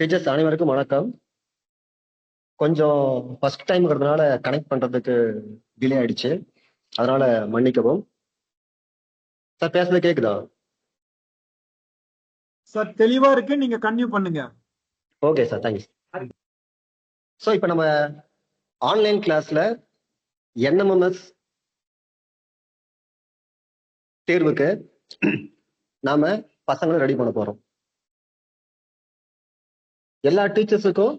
Teachers அனைவருக்கும் வணக்கம். கொஞ்சம் ஃபர்ஸ்ட் டைம்ங்கிறதுனால கனெக்ட் பண்றதுக்கு டிலே ஆயிடுச்சு. அதனால மன்னிக்கவும். சார் பேசுறது கேக்குதா? சார் தெளிவா இருக்கு, நீங்க கன்டினியூ பண்ணுங்க. Okay sir, thanks. ஸோ இப்போ நம்ம ஆன்லைன் கிளாஸ்ல என்எம்எம்எஸ் தேர்வுக்கு நாம பசங்களை ரெடி பண்ண போறோம். எல்லா டீச்சர்ஸுக்கும்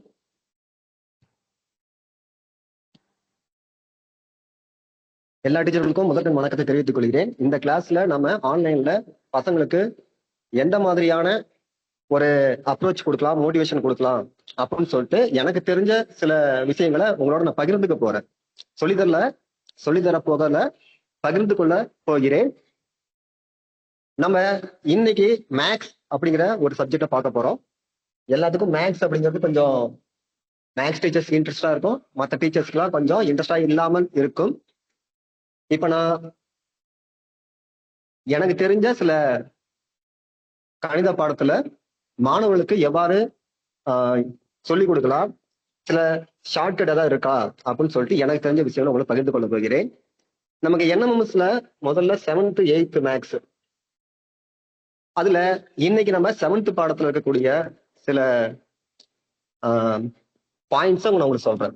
முதற்கண் வணக்கத்தை தெரிவித்துக் கொள்கிறேன். இந்த கிளாஸ்ல நம்ம ஆன்லைன்ல பசங்களுக்கு எந்த மாதிரியான ஒரு அப்ரோச் கொடுக்கலாம், மோட்டிவேஷன் கொடுக்கலாம் அப்படின்னு சொல்லிட்டு எனக்கு தெரிஞ்ச சில விஷயங்களை உங்களோட நான் பகிர்ந்துக்க போறேன். சொல்லித்தர போகல பகிர்ந்து கொள்ள போகிறேன். நம்ம இன்னைக்கு மேக்ஸ் அப்படிங்கிற ஒரு சப்ஜெக்டை பார்க்க போறோம். எல்லாத்துக்கும் மேக்ஸ் அப்படிங்கிறது கொஞ்சம் மேக்ஸ் டீச்சர்ஸ் இன்ட்ரெஸ்டா இருக்கும், மற்ற டீச்சர்ஸ்க்குலாம் கொஞ்சம் இன்ட்ரெஸ்டா இல்லாமல் இருக்கும். இப்ப நான் எனக்கு தெரிஞ்ச சில கணித பாடத்துல மாணவர்களுக்கு எவ்வாறு சொல்லிக் கொடுக்கலாம், சில ஷார்ட்கட் ஏதாவது இருக்கா அப்படின்னு சொல்லிட்டு எனக்கு தெரிஞ்ச விஷயம் உங்களை பகிர்ந்து கொள்ள போகிறேன். நமக்கு என்எம்எம்எஸ்ல முதல்ல 7th 8th மேக்ஸ், அதுல இன்னைக்கு நம்ம 7th பாடத்துல இருக்கக்கூடிய சில பாயிண்ட்ஸ் நான் உங்களுக்கு சொல்றேன்.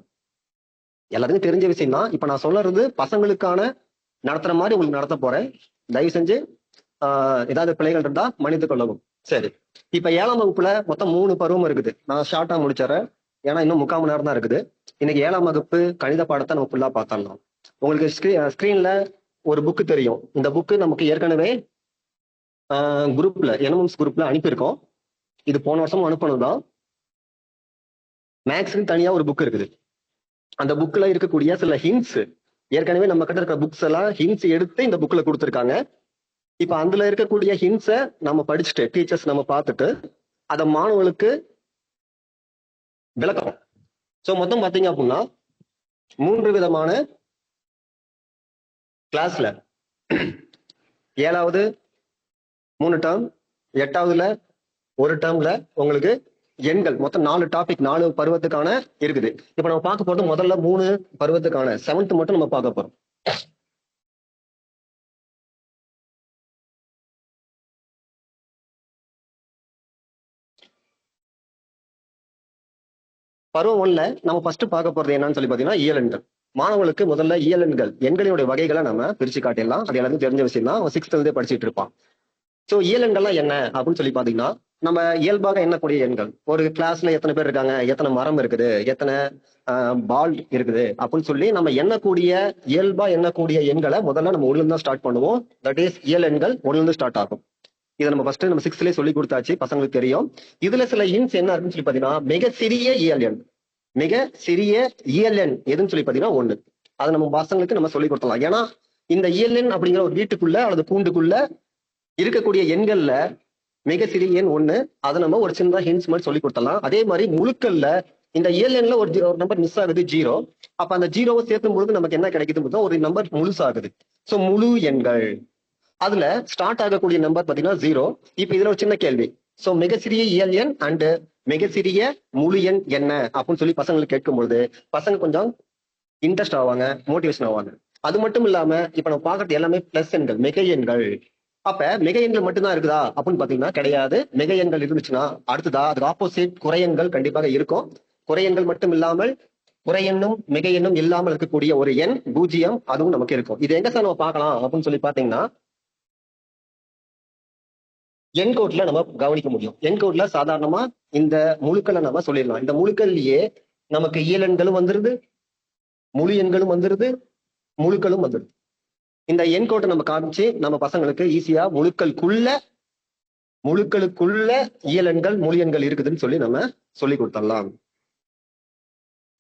எல்லாத்துக்கும் தெரிஞ்ச விஷயம் தான். இப்ப நான் சொல்றது பசங்களுக்கான நடத்துற மாதிரி உங்களுக்கு நடத்த போறேன். தயவு செஞ்சு ஏதாவது பிள்ளைகள் இருந்தா மன்னித்து கொள்ளவும். சரி, இப்ப 7ஆம் வகுப்புல மொத்தம் 3 பருவம் இருக்குது. நான் ஷார்ட்டா முடிச்சிடறேன், ஏன்னா இன்னும் 3/4 மணி நேரம் தான் இருக்குது. இன்னைக்கு 7ஆம் வகுப்பு கணித பாடத்தை நம்ம ஃபுல்லா பார்த்தரலாம். உங்களுக்கு ஸ்கிரீன்ல ஒரு புக்கு தெரியும். இந்த புக்கு நமக்கு ஏற்கனவே குரூப்ல என்எம்எம்எஸ் குரூப்ல அனுப்பியிருக்கோம். இது போன வருஷமும் அனுப்பினதுதான். மேக்ஸுக்கு தனியா ஒரு புக் இருக்குது. அந்த புக்ல இருக்கக்கூடிய சில ஹிண்ட்ஸ், ஏற்கனவே நம்ம கிட்ட இருக்கிற புக்ஸ் எல்லாம் ஹிண்ட்ஸ் எடுத்து இந்த புக்ல கொடுத்துருக்காங்க. இப்ப அதுல இருக்கக்கூடிய ஹிண்ட்ஸை நம்ம படிச்சுட்டு டீச்சர்ஸ் நம்ம பார்த்துட்டு அதை மாணவர்களுக்கு விளக்கம். ஸோ மொத்தம் பார்த்தீங்க அப்படின்னா 3 விதமான கிளாஸ்ல 7வது 3 டேர்ம், 8வதுல 1 டேர்ம்ல உங்களுக்கு எண்கள் மொத்தம் 4 டாபிக் 4 பருவத்துக்கான இருக்குது. இப்ப நம்ம பார்க்க போறது முதல்ல 3 பருவத்துக்கான 7th மட்டும் நம்ம பார்க்க போறோம். பருவம் 1ல நம்ம ஃபர்ஸ்ட் பார்க்க போறது என்னன்னு சொல்லி பாத்தீங்கன்னா இயல் எண்கள். மாணவர்களுக்கு முதல்ல இயல் எண்கள், எண்களினுடைய வகைகளை நம்ம பிரிச்சு காட்டிடலாம். அது எல்லாருக்கும் தெரிஞ்ச விஷயம் தான், 6th இருந்தே படிச்சுட்டு இருப்பான். ஸோ இயல் எண்கள்லாம் என்ன அப்படின்னு சொல்லி பாத்தீங்கன்னா, நம்ம இயல்பாக எண்ணக்கூடிய எண்கள். ஒரு கிளாஸ்ல எத்தனை பேர் இருக்காங்க, எத்தனை மரம் இருக்குது, எத்தனை பால் இருக்குது அப்படின்னு சொல்லி நம்ம இயல்பா எண்ணக்கூடிய எண்களை முதல்ல நம்ம 1ல தான் ஸ்டார்ட் பண்ணுவோம். தட் இஸ் இயல் எண்கள் 1ல இருந்து ஸ்டார்ட் ஆகும். இதை நம்ம ஃபர்ஸ்ட் நம்ம 6th சொல்லி கொடுத்தாச்சு, பசங்களுக்கு தெரியும். இதுல சில ஹிண்ட்ஸ் என்ன இருக்குன்னு சொல்லி பாத்தீங்கன்னா, மிக சிறிய இயல் எண் எதுன்னு சொல்லி பாத்தீங்கன்னா 1. அதை நம்ம பசங்களுக்கு நம்ம சொல்லி கொடுத்தலாம். ஏன்னா இந்த இயல் எண் அப்படிங்கிற ஒரு வீட்டுக்குள்ள அல்லது கூண்டுக்குள்ள இருக்கக்கூடிய எண்கள்ல மிக சிறிய எண் 1. அதை நம்ம ஒரு சின்ன ஹிண்ட்ஸ் மாதிரி சொல்லி கொடுத்தலாம். அதே மாதிரி முழுக்கல்ல இந்த இயல் எண்ல ஒரு நம்பர் மிஸ் ஆகுது, 0. அப்ப அந்த 0வை சேர்க்கும் பொழுது நமக்கு என்ன கிடைக்குது, ஒரு நம்பர் முழுசாகுது. ஸோ முழு எண்கள். அதுல ஸ்டார்ட் ஆகக்கூடிய நம்பர் பாத்தீங்கன்னா 0. இப்ப இதுல ஒரு சின்ன கேள்வி. சோ மிகச்சிறிய இயல் எண் அண்ட் மிகச்சிறிய முழு எண் என்ன அப்படின்னு சொல்லி பசங்களுக்கு கேட்கும் பொழுது பசங்க கொஞ்சம் இன்ட்ரெஸ்ட் ஆவாங்க, மோட்டிவேஷன் ஆவாங்க. அது மட்டும் இல்லாம இப்ப நம்ம பாக்குறது எல்லாமே பிளஸ் எண்கள், மிகை எண்கள். அப்ப மிகை எண்கள் மட்டும்தான் இருக்குதா அப்படின்னு பாத்தீங்கன்னா கிடையாது. மிகை எண்கள் இருந்துச்சுன்னா அடுத்ததா அதுக்கு ஆப்போசிட் குறையெண்கள் கண்டிப்பாக இருக்கும். குறையெண்கள் மட்டும் இல்லாமல் குறையெண்ணும் மிகை எண்ணும் இல்லாமல் இருக்கக்கூடிய ஒரு எண் 0, அதுவும் நமக்கு இருக்கும். இது எங்க சார் நம்ம பார்க்கலாம் அப்படின்னு சொல்லி பாத்தீங்கன்னா, என்கோட்ல நம்ம கவனிக்க முடியும். என்கோட்ல சாதாரணமா இந்த முழுக்களை நம்ம சொல்லிடலாம். இந்த முழுக்கள்லயே நமக்கு இயல் எண்களும் வந்துருது, முழு எண்களும் வந்துருது, முழுக்களும் வந்துருது. இந்த என்கோட்டை நம்ம காமிச்சு நம்ம பசங்களுக்கு ஈஸியா முழுக்களுக்குள்ள இயல் எண்கள் முழு எண்கள் இருக்குதுன்னு சொல்லி நம்ம சொல்லி கொடுத்துடலாம்.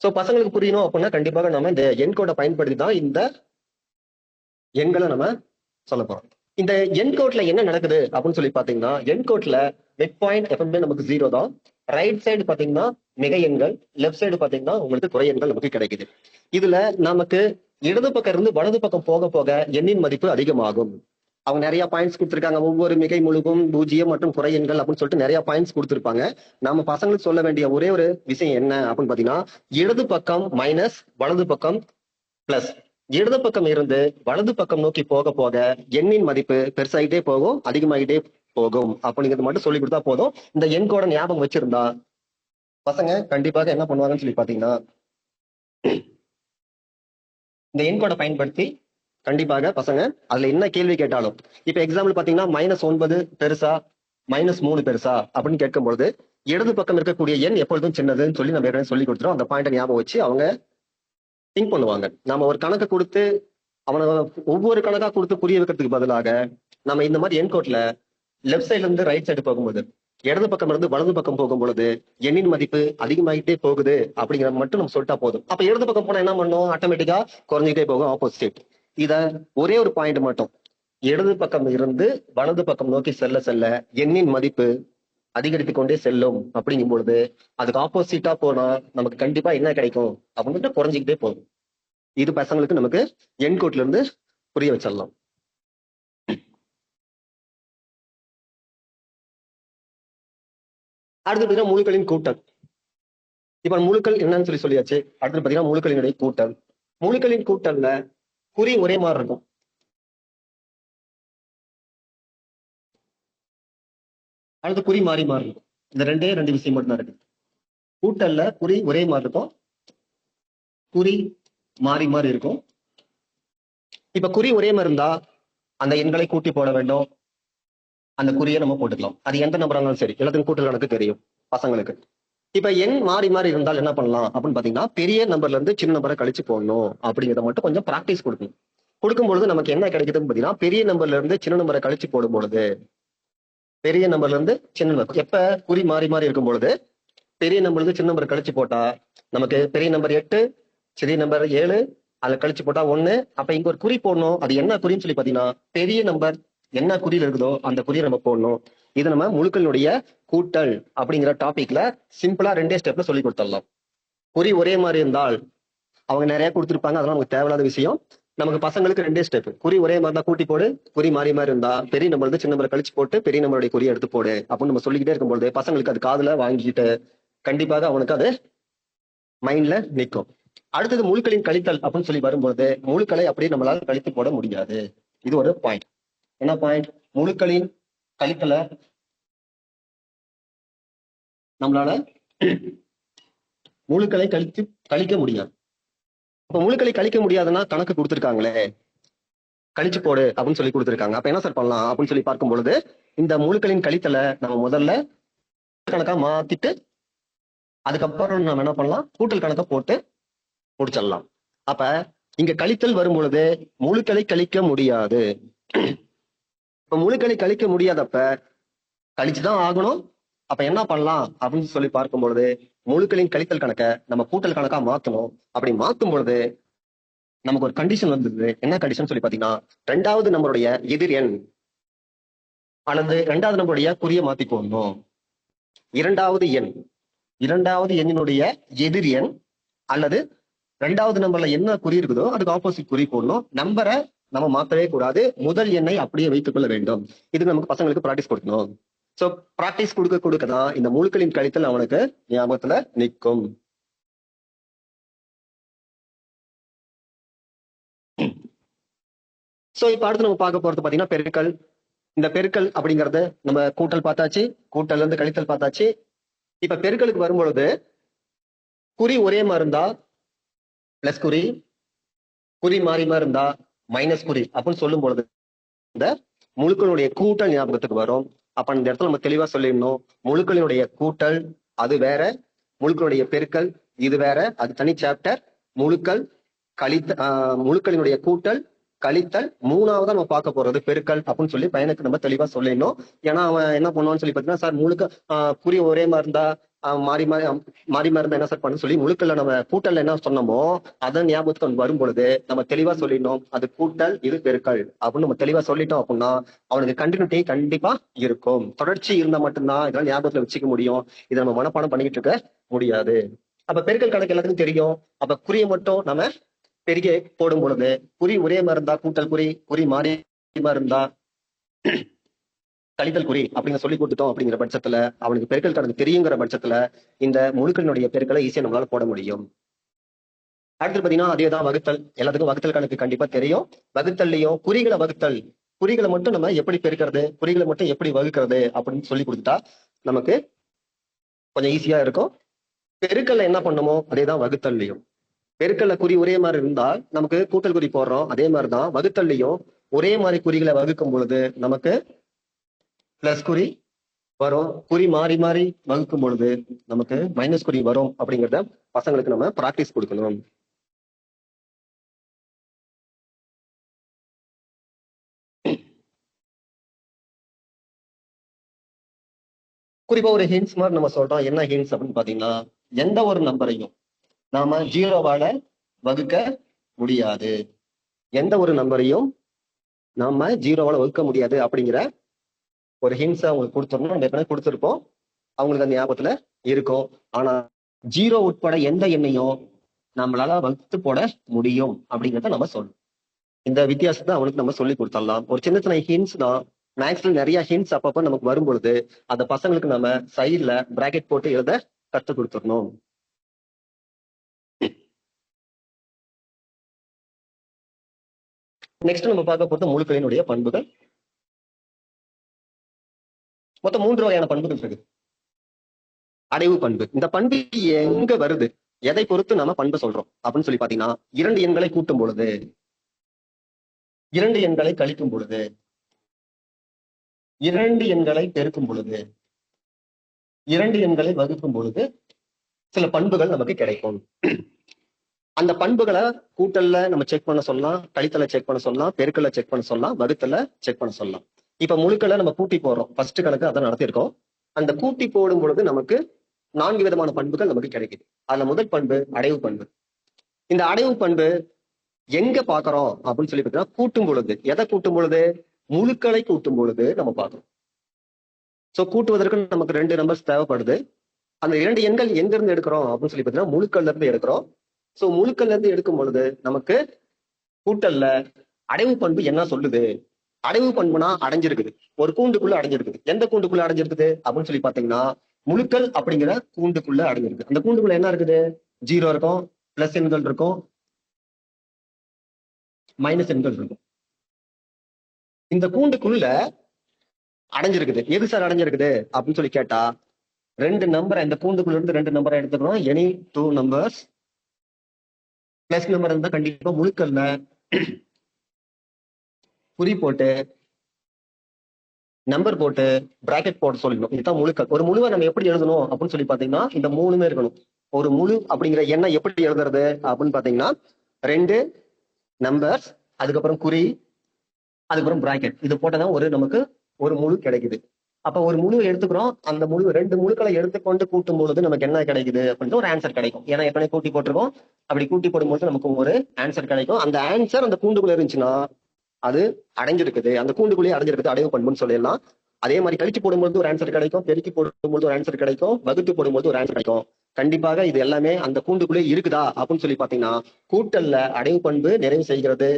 சோ பசங்களுக்கு புரியணும் அப்படின்னா கண்டிப்பாக நம்ம இந்த என்கோட்டை பயன்படுத்தி தான் இந்த எண்களை நம்ம சொல்ல போறோம். இந்த என்கோட்ல என்ன நடக்குது அப்படின்னு சொல்லி பாத்தீங்கன்னா, என்கோட்ல மிட் பாயிண்ட் எப்பவுமே நமக்கு 0 தான். ரைட் சைடு பாத்தீங்கன்னா மிகை எண்கள், லெஃப்ட் சைடு பாத்தீங்கன்னா உங்களுக்கு குறை எண்கள் நமக்கு கிடைக்குது. இதுல நமக்கு இடது பக்கம் இருந்து வலது பக்கம் போக போக எண்ணின் மதிப்பு அதிகமாகும். அவங்க நிறைய பாயிண்ட்ஸ் கொடுத்துருக்காங்க. ஒவ்வொரு மிகை முழுகும், பூஜ்ஜியம் மற்றும் குறை எண்கள் அப்படின்னு சொல்லிட்டு நிறைய பாயிண்ட்ஸ் கொடுத்துருப்பாங்க. நம்ம பசங்களுக்கு சொல்ல வேண்டிய ஒரே ஒரு விஷயம் என்ன அப்படின்னு பாத்தீங்கன்னா, இடது பக்கம் மைனஸ், வலது பக்கம் பிளஸ். இடது பக்கம் இருந்து வலது பக்கம் நோக்கி போக போக எண்ணின் மதிப்பு பெருசாகிட்டே போகும், அதிகமாகிட்டே போகும் அப்படிங்கிறது மட்டும் சொல்லி கொடுத்தா போதும். இந்த எண் கூட ஞாபகம் வச்சிருந்தா பசங்க கண்டிப்பாக என்ன பண்ணுவாங்கன்னு சொல்லி பாத்தீங்கன்னா, இந்த எண் கோடை பயன்படுத்தி கண்டிப்பாக பசங்க அதுல என்ன கேள்வி கேட்டாலும், இப்ப எக்ஸாம்பிள் பாத்தீங்கன்னா -9 பெருசா -3 பெருசா அப்படின்னு கேட்கும்பொழுது இடது பக்கம் இருக்கக்கூடிய எண் எப்பொழுதும் சின்னதுன்னு சொல்லி நம்ம ஏற்கனவே சொல்லி கொடுத்துரும். அந்த பாயிண்ட்டை ஞாபகம் வச்சு அவங்க திங்க் பண்ணுவாங்க. நம்ம ஒரு கணக்கு கொடுத்து அவனை ஒவ்வொரு கணக்கா கொடுத்து புரிய வைக்கிறதுக்கு பதிலாக நம்ம இந்த மாதிரி என்கோட்ல லெஃப்ட் சைட்ல இருந்து ரைட் சைடு போகும்போது, இடது பக்கம் இருந்து வலது பக்கம் போகும் பொழுது எண்ணின் மதிப்பு அதிகமாகிட்டே போகுது அப்படிங்கிறத மட்டும் நம்ம சொல்லிட்டா போதும். அப்ப இடது பக்கம் போனா என்ன பண்ணும், ஆட்டோமேட்டிக்கா குறைஞ்சிட்டே போகும் ஆப்போசிட். இத ஒரே ஒரு பாயிண்ட் மட்டும், இடது பக்கம் இருந்து வலது பக்கம் நோக்கி செல்ல செல்ல எண்ணின் மதிப்பு அதிகரித்து கொண்டே செல்லும் அப்படிங்கும் பொழுது அதுக்கு ஆப்போசிட்டா போனா நமக்கு கண்டிப்பா என்ன கிடைக்கும் அப்படின்னு குறைஞ்சிக்கிட்டே போகும். இது பசங்களுக்கு நமக்கு எண்கோட்ல இருந்து புரிய வச்சிடலாம். அடுத்து பாத்தீங்கன்னா முழுக்களின் கூட்டல். இப்ப முழுக்கள் என்னன்னு சொல்லியாச்சு. அடுத்து பாத்தீங்கன்னா முழுக்களினுடைய கூட்டல். முழுக்களின் கூட்டல்ல குறி ஒரே மாதிரி இருக்கும். அடுத்து குறி மாறி மாறி இருக்கும். இந்த ரெண்டு விஷயம் மட்டும் தான் இருக்கு. கூட்டல்ல குறி ஒரே மாதிரி இருக்கும், குறி மாறி மாறி இருக்கும். இப்ப குறி ஒரே மாதிரி இருந்தா அந்த எண்களை கூட்டி போட வேண்டும். அந்த குறியை நம்ம போட்டுக்கலாம். அது எந்த நம்பரா இருந்தாலும் சரி, எல்லாத்துக்கும் கூட்டல் கணக்கு தெரியும் பசங்களுக்கு. இப்ப எண் மாறி மாறி இருந்தால் என்ன பண்ணலாம் அப்படின்னு பாத்தீங்கன்னா, பெரிய நம்பர்ல இருந்து சின்ன நம்பரை கழிச்சு போடணும் அப்படிங்கிறத மட்டும் கொஞ்சம் பிராக்டிஸ் கொடுக்கணும். கொடுக்கும்பொழுது நமக்கு என்ன கிடைக்குதுன்னு பாத்தீங்கன்னா, பெரிய நம்பர்ல இருந்து சின்ன நம்பரை கழிச்சு போடும் பொழுது, பெரிய நம்பர்ல இருந்து சின்ன நம்பர் எப்ப குறி மாறி மாறி இருக்கும் பொழுது பெரிய நம்பர்ல இருந்து சின்ன நம்பர் கழிச்சு போட்டா நமக்கு பெரிய நம்பர் 8, சிறிய நம்பர் 7, அதுல கழிச்சு போட்டா 1. அப்ப இங்க ஒரு குறி போடணும். அது என்ன குறின்னு சொல்லி பாத்தீங்கன்னா, பெரிய நம்பர் என்ன குறியில் இருக்குதோ அந்த குறியை நம்ம போடணும். இது நம்ம முழுக்களினுடைய கூட்டல் அப்படிங்கிற டாபிக்ல சிம்பிளா 2 ஸ்டெப்ல சொல்லி கொடுத்துடலாம். குறி ஒரே மாதிரி இருந்தால் அவங்க நிறைய கொடுத்துருப்பாங்க, அதெல்லாம் நமக்கு தேவையில்லாத விஷயம். நமக்கு பசங்களுக்கு 2 ஸ்டெப். குறி ஒரே மாதிரி தான் கூட்டி போடு, குறி மாறி மாறி இருந்தா பெரிய நம்பர் இருந்து சின்ன நம்பரை கழிச்சு போட்டு பெரிய நம்பருடைய குறியை எடுத்து போடு அப்படின்னு நம்ம சொல்லிக்கிட்டே இருக்கும்போது பசங்களுக்கு அது காதுல வாங்கிட்டு கண்டிப்பாக அவனுக்கு அது மைண்ட்ல நிற்கும். அடுத்தது முழுக்களின் கழித்தல் அப்படின்னு சொல்லி வரும்போது முழுக்களை அப்படியே நம்மளால கழித்து போட முடியாது. இது ஒரு பாயிண்ட். என்ன பாயிண்ட்? முழுக்களின் கழித்தலை நம்மளால முழுக்களை கழிக்க முடியாது. அப்ப முழுக்களை கழிக்க முடியாதுன்னா கணக்கு கொடுத்துருக்காங்களே, கழிச்சு போடு அப்படின்னு சொல்லி கொடுத்துருக்காங்க. அப்ப என்ன சார் பண்ணலாம் அப்படின்னு சொல்லி பார்க்கும் பொழுது, இந்த முழுக்களின் கழித்தலை நம்ம முதல்ல கணக்கா மாத்திட்டு அதுக்கப்புறம் நம்ம என்ன பண்ணலாம், கூட்டல் கணக்கை போட்டு முடிச்சிடலாம். அப்ப இங்க கழித்தல் வரும் பொழுது முழுக்களை கழிக்க முடியாது. இப்ப முழுக்களை கழிக்க முடியாதப்ப கழிச்சுதான் ஆகணும். அப்ப என்ன பண்ணலாம் அப்படின்னு சொல்லி பார்க்கும் பொழுது முழுக்களின் கழித்தல் கணக்கை நம்ம கூட்டல் கணக்கா மாத்தணும். அப்படி மாத்தும் பொழுது நமக்கு ஒரு கண்டிஷன் வந்தது. என்ன கண்டிஷன் சொல்லி பாத்தீங்கன்னா, 2வது நம்மளுடைய எதிர் எண் அல்லது 2வது நம்மளுடைய குறிய மாத்தி போடணும். 2வது எண்ணினுடைய எதிர் எண் அல்லது 2வது நம்பர்ல என்ன குறி இருக்குதோ அதுக்கு ஆப்போசிட் குறி போடணும். நம்பரை நம்ம மாத்தவே கூடாது. முதல் எண்ணை அப்படியே வைத்துக் கொள்ள வேண்டும். இது நமக்கு பசங்களுக்கு பிராக்டிஸ் கொடுக்கணும். சோ பிராக்டிஸ் கொடுக்க கொடுக்கதான் இந்த முழுக்களின் கழித்தல் அவனுக்கு ஞாபகத்துல நிற்கும். சோ இப்ப அடுத்து நம்ம பார்க்க போறது பாத்தீங்கன்னா பெருக்கல். இந்த பெருக்கல் அப்படிங்கறது நம்ம கூட்டல் பார்த்தாச்சு, கூட்டல் இருந்து கழித்தல் பார்த்தாச்சு. இப்ப பெருக்கலுக்கு வரும்பொழுது குறி ஒரே மாதிரி இருந்தா பிளஸ் குறி, குறி மாறி மாறி இருந்தா மைனஸ் குறி அப்படின்னு சொல்லும் பொழுது இந்த முழுக்களுடைய கூட்டல் ஞாபகத்துக்கு வரும். அப்ப இந்த இடத்துல நம்ம தெளிவா சொல்லிடணும், முழுக்களினுடைய கூட்டல் அது வேற, முழுக்களுடைய பெருக்கல் இது வேற, அது தனி சாப்டர். முழுக்கள் முழுக்களினுடைய கூட்டல் கழித்தல் 3வது நம்ம பார்க்க போறது பெருக்கல் அப்படின்னு சொல்லி பையனுக்கு நம்ம தெளிவா சொல்லிடணும். ஏன்னா அவன் என்ன பண்ணுவான்னு சொல்லி பாத்தீங்கன்னா, சார் முழுக்க குறி ஒரே மாதிரி இருந்தா மாறி மாறி இருந்தா என்ன சார் பண்ணு சொல்லி முழுக்கல்ல நம்ம கூட்டல்ல என்ன சொன்னோமோ அதை ஞாபகத்துக்கு வரும் பொழுது நம்ம தெளிவா சொல்லிடணும், அது கூட்டல் இது பெருக்கல் அப்படின்னு நம்ம தெளிவா சொல்லிட்டோம் அப்படின்னா அவனுக்கு கண்டினியூட்டி கண்டிப்பா இருக்கும். தொடர்ச்சி இருந்தா மட்டும்தான் இதெல்லாம் ஞாபகத்துல வச்சுக்க முடியும். இதை நம்ம மனப்பாடம் பண்ணிக்கிட்டு இருக்க முடியாது. அப்ப பெருக்கல் கணக்கு எல்லாத்துக்கும் தெரியும். அப்ப குறியை மட்டும் நம்ம பெருகி போடும் பொழுது குறி ஒரே மாதிரி இருந்தா கூட்டல் குறி, குறி மாறி இருந்தா கழித்தல் குறி அப்படிங்கிற சொல்லி கொடுத்துட்டோம் அப்படிங்கிற பட்சத்துல அவனுக்கு பெருக்கல் கணக்கு தெரியுங்கிற பட்சத்துல இந்த முழுக்களினுடைய பெருக்களை ஈஸியா நம்மளால போட முடியும். அடுத்து பாத்தீங்கன்னா அதேதான் வகுத்தல். எல்லாத்துக்கும் வகுத்தல் கணக்கு கண்டிப்பா தெரியும். வகுத்தல்லையும் குறிகளை வகுத்தல், குறிகளை மட்டும் நம்ம எப்படி பெருக்கிறது, குறிகளை மட்டும் எப்படி வகுக்கிறது அப்படின்னு சொல்லி கொடுத்துட்டா நமக்கு கொஞ்சம் ஈஸியா இருக்கும். பெருக்கல்ல என்ன பண்ணுமோ அதேதான் வகுத்தல்லையும். பெருக்கல்ல குறி ஒரே மாதிரி இருந்தால் நமக்கு கூட்டல் குறி போடுறோம். அதே மாதிரிதான் வகுத்தல்லையும் ஒரே மாதிரி குறிகளை வகுக்கும் பொழுது நமக்கு பிளஸ் குறி வரும். குறி மாறி மாறி வகுக்கும் பொழுது நமக்கு மைனஸ் குறி வரும். அப்படிங்கிறத பசங்களுக்கு நம்ம பிராக்டிஸ் கொடுக்கணும். குறிப்பா ஒரு ஹிண்ட்ஸ் மாதிரி நம்ம சொல்றோம். என்ன ஹிண்ட்ஸ் அப்படின்னு பாத்தீங்கன்னா, எந்த ஒரு நம்பரையும் நாம ஜீரோவால வகுக்க முடியாது. எந்த ஒரு நம்பரையும் நாம ஜீரோவால வகுக்க முடியாது அப்படிங்கிற ஒரு ஹிண்ட்ஸ் அவங்களுக்கு கொடுத்துடணும். நம்ம ஏற்கனவே கொடுத்துருப்போம், அவங்களுக்கு அந்த ஞாபகத்துல இருக்கும். ஆனா ஜீரோ உட்பட எந்த எண்ணையும் நம்மளால வகுத்து போட முடியும் அப்படிங்கிறத நம்ம சொல்லணும். இந்த வித்தியாசத்தை அவனுக்கு நம்ம சொல்லி கொடுத்துடலாம். ஒரு சின்ன சின்ன ஹிண்ட்ஸ் தான். மேக்ஸ்ல நிறைய ஹிண்ட்ஸ் அப்பப்ப நமக்கு வரும் பொழுது அந்த பசங்களுக்கு நம்ம சைட்ல பிராக்கெட் போட்டு எழுத கத்து கொடுத்துடணும். நெக்ஸ்ட் நம்ம பார்க்க போறது முழுக்களினுடைய பண்புகள். மொத்தம் 3 வகையான பண்புகள் இருக்கு. அடைவு பண்பு. இந்த பண்பு எங்க வருது, எதை பொறுத்து நம்ம பண்பு சொல்றோம் அப்படின்னு சொல்லி பாத்தீங்கன்னா, 2 எண்களை கூட்டும் பொழுது, 2 எண்களை கழிக்கும் பொழுது, 2 எண்களை பெருக்கும் பொழுது, 2 எண்களை வகுக்கும் பொழுது சில பண்புகள் நமக்கு கிடைக்கும். அந்த பண்புகளை கூட்டல்ல நம்ம செக் பண்ண சொல்லலாம், கழித்தல செக் பண்ண சொல்லலாம், பெருக்கல்ல செக் பண்ண சொல்லலாம், வகுத்தல செக் பண்ண சொல்லலாம். இப்ப முழுக்களை நம்ம கூட்டி போடுறோம். ஃபர்ஸ்ட் கணக்கு அதை நடத்திருக்கோம். அந்த கூட்டி போடும் பொழுது நமக்கு 4 விதமான பண்புகள் நமக்கு கிடைக்குது. அதுல முதல் பண்பு அடைவு பண்பு. இந்த அடைவு பண்பு எங்க பாக்குறோம் அப்படின்னு சொல்லி பார்த்தீங்கன்னா, கூட்டும் பொழுது. எதை கூட்டும் பொழுது? முழுக்களை கூட்டும் பொழுது நம்ம பார்க்கறோம். சோ கூட்டுவதற்கு நமக்கு 2 நம்பர்ஸ் தேவைப்படுது. அந்த 2 எண்கள் எங்க இருந்து எடுக்கிறோம் அப்படின்னு சொல்லி பார்த்தீங்கன்னா, முழுக்கள்ல இருந்து எடுக்கிறோம். சோ முழுக்கள்ல இருந்து எடுக்கும் பொழுது நமக்கு கூட்டல்ல அடைவு பண்பு என்ன சொல்லுது? அடைவு பண்புனா அடைஞ்சிருக்குது, ஒரு கூண்டுக்குள்ள அடைஞ்சிருக்குது. எந்த கூண்டுக்குள்ள அடைஞ்சிருக்குது அப்படின்னு சொல்லி பாத்தீங்கன்னா, முழுக்கள் அப்படிங்கிற கூண்டுக்குள்ள அடைஞ்சிருக்கு. அந்த கூண்டுக்குள்ள என்ன இருக்குது? 0 இருக்கும், பிளஸ் எண்கள் இருக்கும், மைனஸ் எண்கள் இருக்கும். இந்த கூண்டுக்குள்ள அடைஞ்சிருக்குது. எது சார் அடைஞ்சிருக்குது அப்படின்னு சொல்லி கேட்டா, 2 நம்பரை, இந்த கூண்டுக்குள்ள இருந்து 2 நம்பரை எடுத்துக்கணும். எனி 2 நம்பர்ஸ் பிளஸ் நம்பர் இருந்தா கண்டிப்பா முழுக்கல்ல குறி போட்டு நம்பர் போட்டு பிராக்கெட் போட்டு சொல்லணும். இதுதான் முழுக்கள். ஒரு முழுவை நம்ம எப்படி எழுதணும் அப்படின்னு சொல்லி பாத்தீங்கன்னா, இந்த 3மே இருக்கணும். ஒரு முழு அப்படிங்கிற எண்ணை எப்படி எழுதுறது அப்படின்னு பாத்தீங்கன்னா, 2 நம்பர்ஸ், அதுக்கப்புறம் குறி, அதுக்கப்புறம் பிராக்கெட். இது போட்டதான் நமக்கு ஒரு முழு கிடைக்குது. அப்ப ஒரு முழுவை எடுத்துக்கிறோம். அந்த முழு 2 முழுக்களை எடுத்துக்கொண்டு கூட்டும் பொழுது நமக்கு என்ன கிடைக்குது அப்படின்ட்டு ஒரு ஆன்சர் கிடைக்கும். ஏன்னா ஏற்கனவே கூட்டி போட்டிருக்கோம். அப்படி கூட்டி போடும்போது நமக்கு ஒரு ஆன்சர் கிடைக்கும். அந்த ஆன்சர் அந்த கூண்டுக்குள்ள இருந்துச்சுன்னா அது அடைஞ்சிருக்குது, அந்த கூண்டுக்குள்ளேயே அடைஞ்சிருக்குது, அடைவு பண்புன்னு சொல்லிடலாம். அதே மாதிரி கழிச்சு போடும்போது ஒரு ஆன்சர் கிடைக்கும், பெருக்கி போடும்போது ஒரு ஆன்சர் கிடைக்கும், வகுத்து போடும்போது ஒரு ஆன்சர் கிடைக்கும். கண்டிப்பாக இது எல்லாமே அந்த கூண்டுக்குள்ளே இருக்குதா அப்படின்னு சொல்லி பாத்தீங்கன்னா, கூட்டல்ல அடைவு பண்பு நிறைவு செய்கிறது,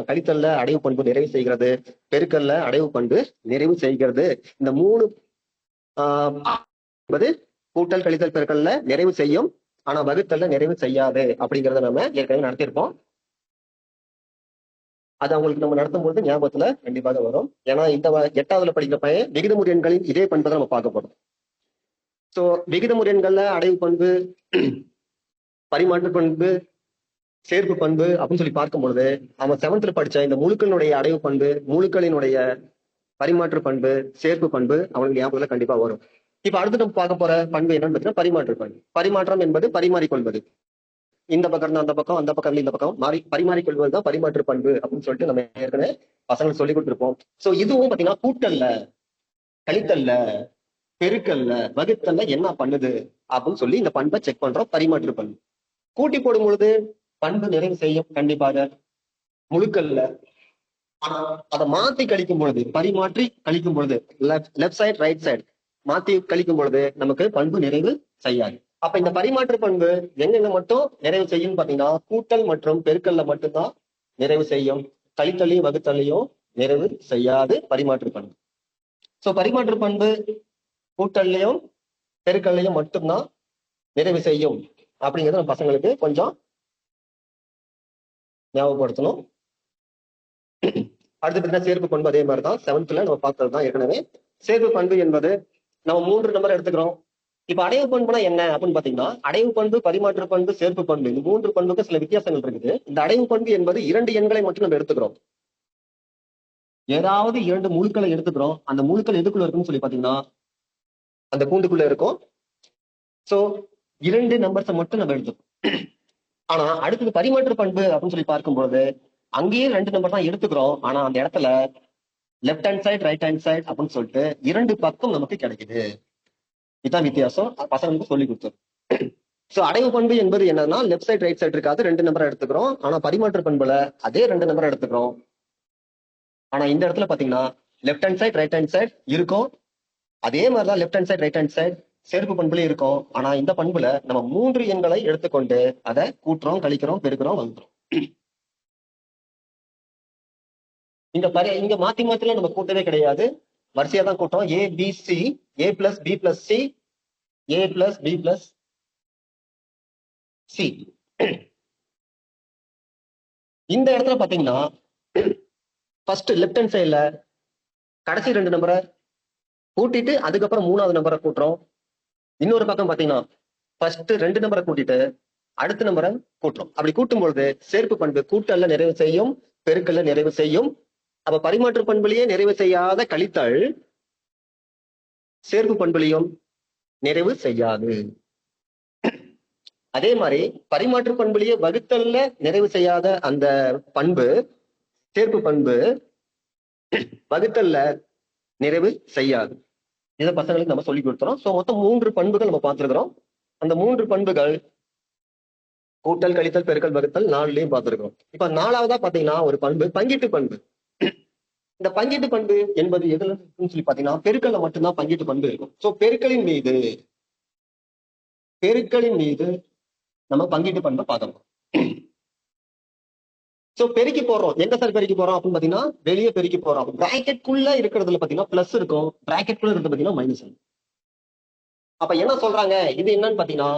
கழித்தல்ல அடைவு பண்பு நிறைவு செய்கிறது, பெருக்கல்ல அடைவு பண்பு நிறைவு செய்கிறது. இந்த 3 என்பது கூட்டல், கழித்தல், பெருக்கல்ல நிறைவு செய்யும். ஆனா வகுத்தல்ல நிறைவு செய்யாது அப்படிங்கறத நம்ம ஏற்கனவே நடத்தியிருப்போம். அது அவங்களுக்கு நம்ம நடத்தும் போது ஞாபகத்துல கண்டிப்பாக வரும். ஏன்னா இந்த 8வதுல படிக்கிற பையன் விகிதமுறு எண்களின் இதே பண்பை நம்ம பார்க்க போறோம். சோ விகிதமுறு எண்கள்ல அடைவு பண்பு, பரிமாற்று பண்பு, சேர்ப்பு பண்பு அப்படின்னு சொல்லி பார்க்கும் பொழுது, அவன் 7th படிச்ச இந்த முழுக்களினுடைய அடைவு பண்பு, முழுக்களினுடைய பரிமாற்று பண்பு, சேர்ப்பு பண்பு அவனுக்கு ஞாபகத்துல கண்டிப்பா வரும். இப்ப அடுத்து நம்ம பார்க்க போற பண்பு என்னன்னு பார்த்தீங்கன்னா, பரிமாற்று பண்பு. பரிமாற்றம் என்பது பரிமாறிக்கொள்வது. இந்த பக்கம் இருந்து அந்த பக்கம், அந்த பக்கம் இந்த பக்கம் மாறி பரிமாறிக்கொள்வதுதான் பரிமாற்று பண்பு அப்படின்னு சொல்லிட்டு நம்ம ஏற்கனவே பசங்களுக்கு சொல்லி கொடுத்துருப்போம். சோ இதுவும் பாத்தீங்கன்னா கூட்டல்ல, கழித்தல்ல, பெருக்கல்ல, வகுத்தல்ல என்ன பண்ணுது அப்படின்னு சொல்லி இந்த பண்பை செக் பண்றோம். பரிமாற்று பண்பு. கூட்டி போடும் பொழுது பண்பு நிறைவு செய்யும் கண்டிப்பாக முழுக்கல்ல. ஆனா அதை மாத்தி கழிக்கும் பொழுது, பரிமாற்றி கழிக்கும் பொழுது, லெப்ட் சைடு ரைட் சைடு மாத்தி கழிக்கும் பொழுது நமக்கு பண்பு நிறைவு செய்யாது. அப்ப இந்த பரிமாற்று பண்பு எங்கெங்க மட்டும் நிறைவு செய்யும் பாத்தீங்கன்னா, கூட்டல் மற்றும் பெருக்கல்ல மட்டும்தான் நிறைவு செய்யும். கழித்தலையும் வகுத்தலையும் நிறைவு செய்யாது பரிமாற்று பண்பு. சோ பரிமாற்று பண்பு கூட்டல்லையும் பெருக்கல்லையும் மட்டும்தான் நிறைவு செய்யும் அப்படிங்கறத நம்ம பசங்களுக்கு கொஞ்சம் ஞாபகப்படுத்தணும். அடுத்து பார்த்தீங்கன்னா சேர்ப்பு பண்பு அதே மாதிரிதான் 7th நம்ம பார்த்தது தான் ஏற்கனவே. சேர்ப்பு பண்பு என்பது நம்ம 3 நம்பர் எடுத்துக்கிறோம். இப்ப அடைவு பண்புனா என்ன அப்படின்னு பாத்தீங்கன்னா, அடைவு பண்பு, பரிமாற்று பண்பு, சேர்ப்பு பண்பு, இந்த 3 பண்புக்கு சில வித்தியாசங்கள் இருக்குது. இந்த அடைவு பண்பு என்பது 2 எண்களை மட்டும் நம்ம எடுத்துக்கிறோம். ஏதாவது 2 முழுக்களை எடுத்துக்கிறோம். அந்த முழுக்கள் எதுக்குள்ள இருக்குன்னு சொல்லி பாத்தீங்கன்னா அந்த கூண்டுக்குள்ள இருக்கும். சோ 2 நம்பர்ஸை மட்டும் நம்ம எடுத்துக்கிறோம். ஆனா அடுத்தது பரிமாற்று பண்பு அப்படின்னு சொல்லி பார்க்கும்போது அங்கேயே 2 நம்பர் தான் எடுத்துக்கிறோம். ஆனா அந்த இடத்துல left hand side, right hand side அப்படின்னு சொல்லிட்டு 2 பக்கம் நமக்கு கிடைக்குது. இதுதான் வித்தியாசம். பசங்களுக்கு சொல்லி கொடுத்தோம். சோ அடைவு பண்பு என்பது என்னன்னா, லெஃப்ட் சைடு ரைட் சைடு இருக்காது, 2 நம்பர் எடுத்துக்கிறோம். ஆனா பரிமாற்று பண்புல அதே 2 நம்பர் எடுத்துக்கிறோம். ஆனா இந்த இடத்துல பாத்தீங்கன்னா left hand side, right hand side இருக்கும். அதே மாதிரிதான் left hand side, right hand side சேர்ப்பு பண்புல இருக்கும். ஆனா இந்த பண்புல நம்ம 3 எண்களை எடுத்துக்கொண்டு அதை கூட்டுறோம், கழிக்கிறோம், பெருக்கிறோம், வகுக்கிறோம். இங்க மாத்தி மாத்திலாம் நம்ம கூட்டவே கிடையாது. வரிசையா தான் கூட்டம். ஏ பி சி, ஏ பிளஸ் பி பிளஸ் சி, ஏ பிளஸ் பி பிளஸ் சி. இந்த இடத்துல பாத்தீங்கன்னா ஃபர்ஸ்ட் லெஃப்ட் ஹேண்ட் சைடுல கடைசி 2 நம்பரை கூட்டிட்டு அதுக்கப்புறம் 3வது நம்பரை கூட்டுறோம். இன்னொரு பக்கம் பாத்தீங்கன்னா ஃபர்ஸ்ட் 2 நம்பரை கூட்டிட்டு அடுத்த நம்பரை கூட்டுறோம். அப்படி கூட்டும் பொழுது சேர்ப்பு பண்பு கூட்டல்ல நிறைவு செய்யும், பெருக்கல்ல நிறைவு செய்யும். அப்ப பரிமாற்று பண்புலயே நிறைவு செய்யாத கழித்தல் சேர்ப்பு பண்புலையும் நிறைவு செய்யாது. அதே மாதிரி பரிமாற்று பண்புலயே வகுத்தல்ல நிறைவு செய்யாத அந்த பண்பு, சேர்ப்பு பண்பு வகுத்தல்ல நிறைவு செய்யாது. இதை பசங்களுக்கு நம்ம சொல்லி கொடுத்துறோம். சோ மொத்தம் 3 பண்புகள் நம்ம பார்த்திருக்கிறோம். அந்த 3 பண்புகள் கூட்டல், கழித்தல், பெருக்கல், வகுத்தல் 4லயும் பார்த்திருக்கிறோம். இப்ப 4வதா பாத்தீங்கன்னா ஒரு பண்பு பங்கீட்டு பண்பு. இந்த பங்கீட்டு பண்பு என்பது எதுல இருக்குன்னு சொல்லி பாத்தீங்கன்னா பெருக்கல்ல மட்டும்தான் பங்கீட்டு பண்பு இருக்கும். சோ பெருக்கலின் மீது நம்ம பங்கீட்டு பண்பை பார்க்கணும். சோ பெருக்கி போடுறோம். எங்க சார் பெருக்கி போறோம் அப்படின்னு பாத்தீங்கன்னா வெளியே பெருக்கி போறோம். பிராக்கெட்குள்ள இருக்கிறதுல பாத்தீங்கன்னா பிளஸ் இருக்கும், பிராக்கெட்குள்ள இருக்கிறது பாத்தீங்கன்னா மைனஸ் இருக்கும். அப்ப என்ன சொல்றாங்க, இது என்னன்னு பாத்தீங்கன்னா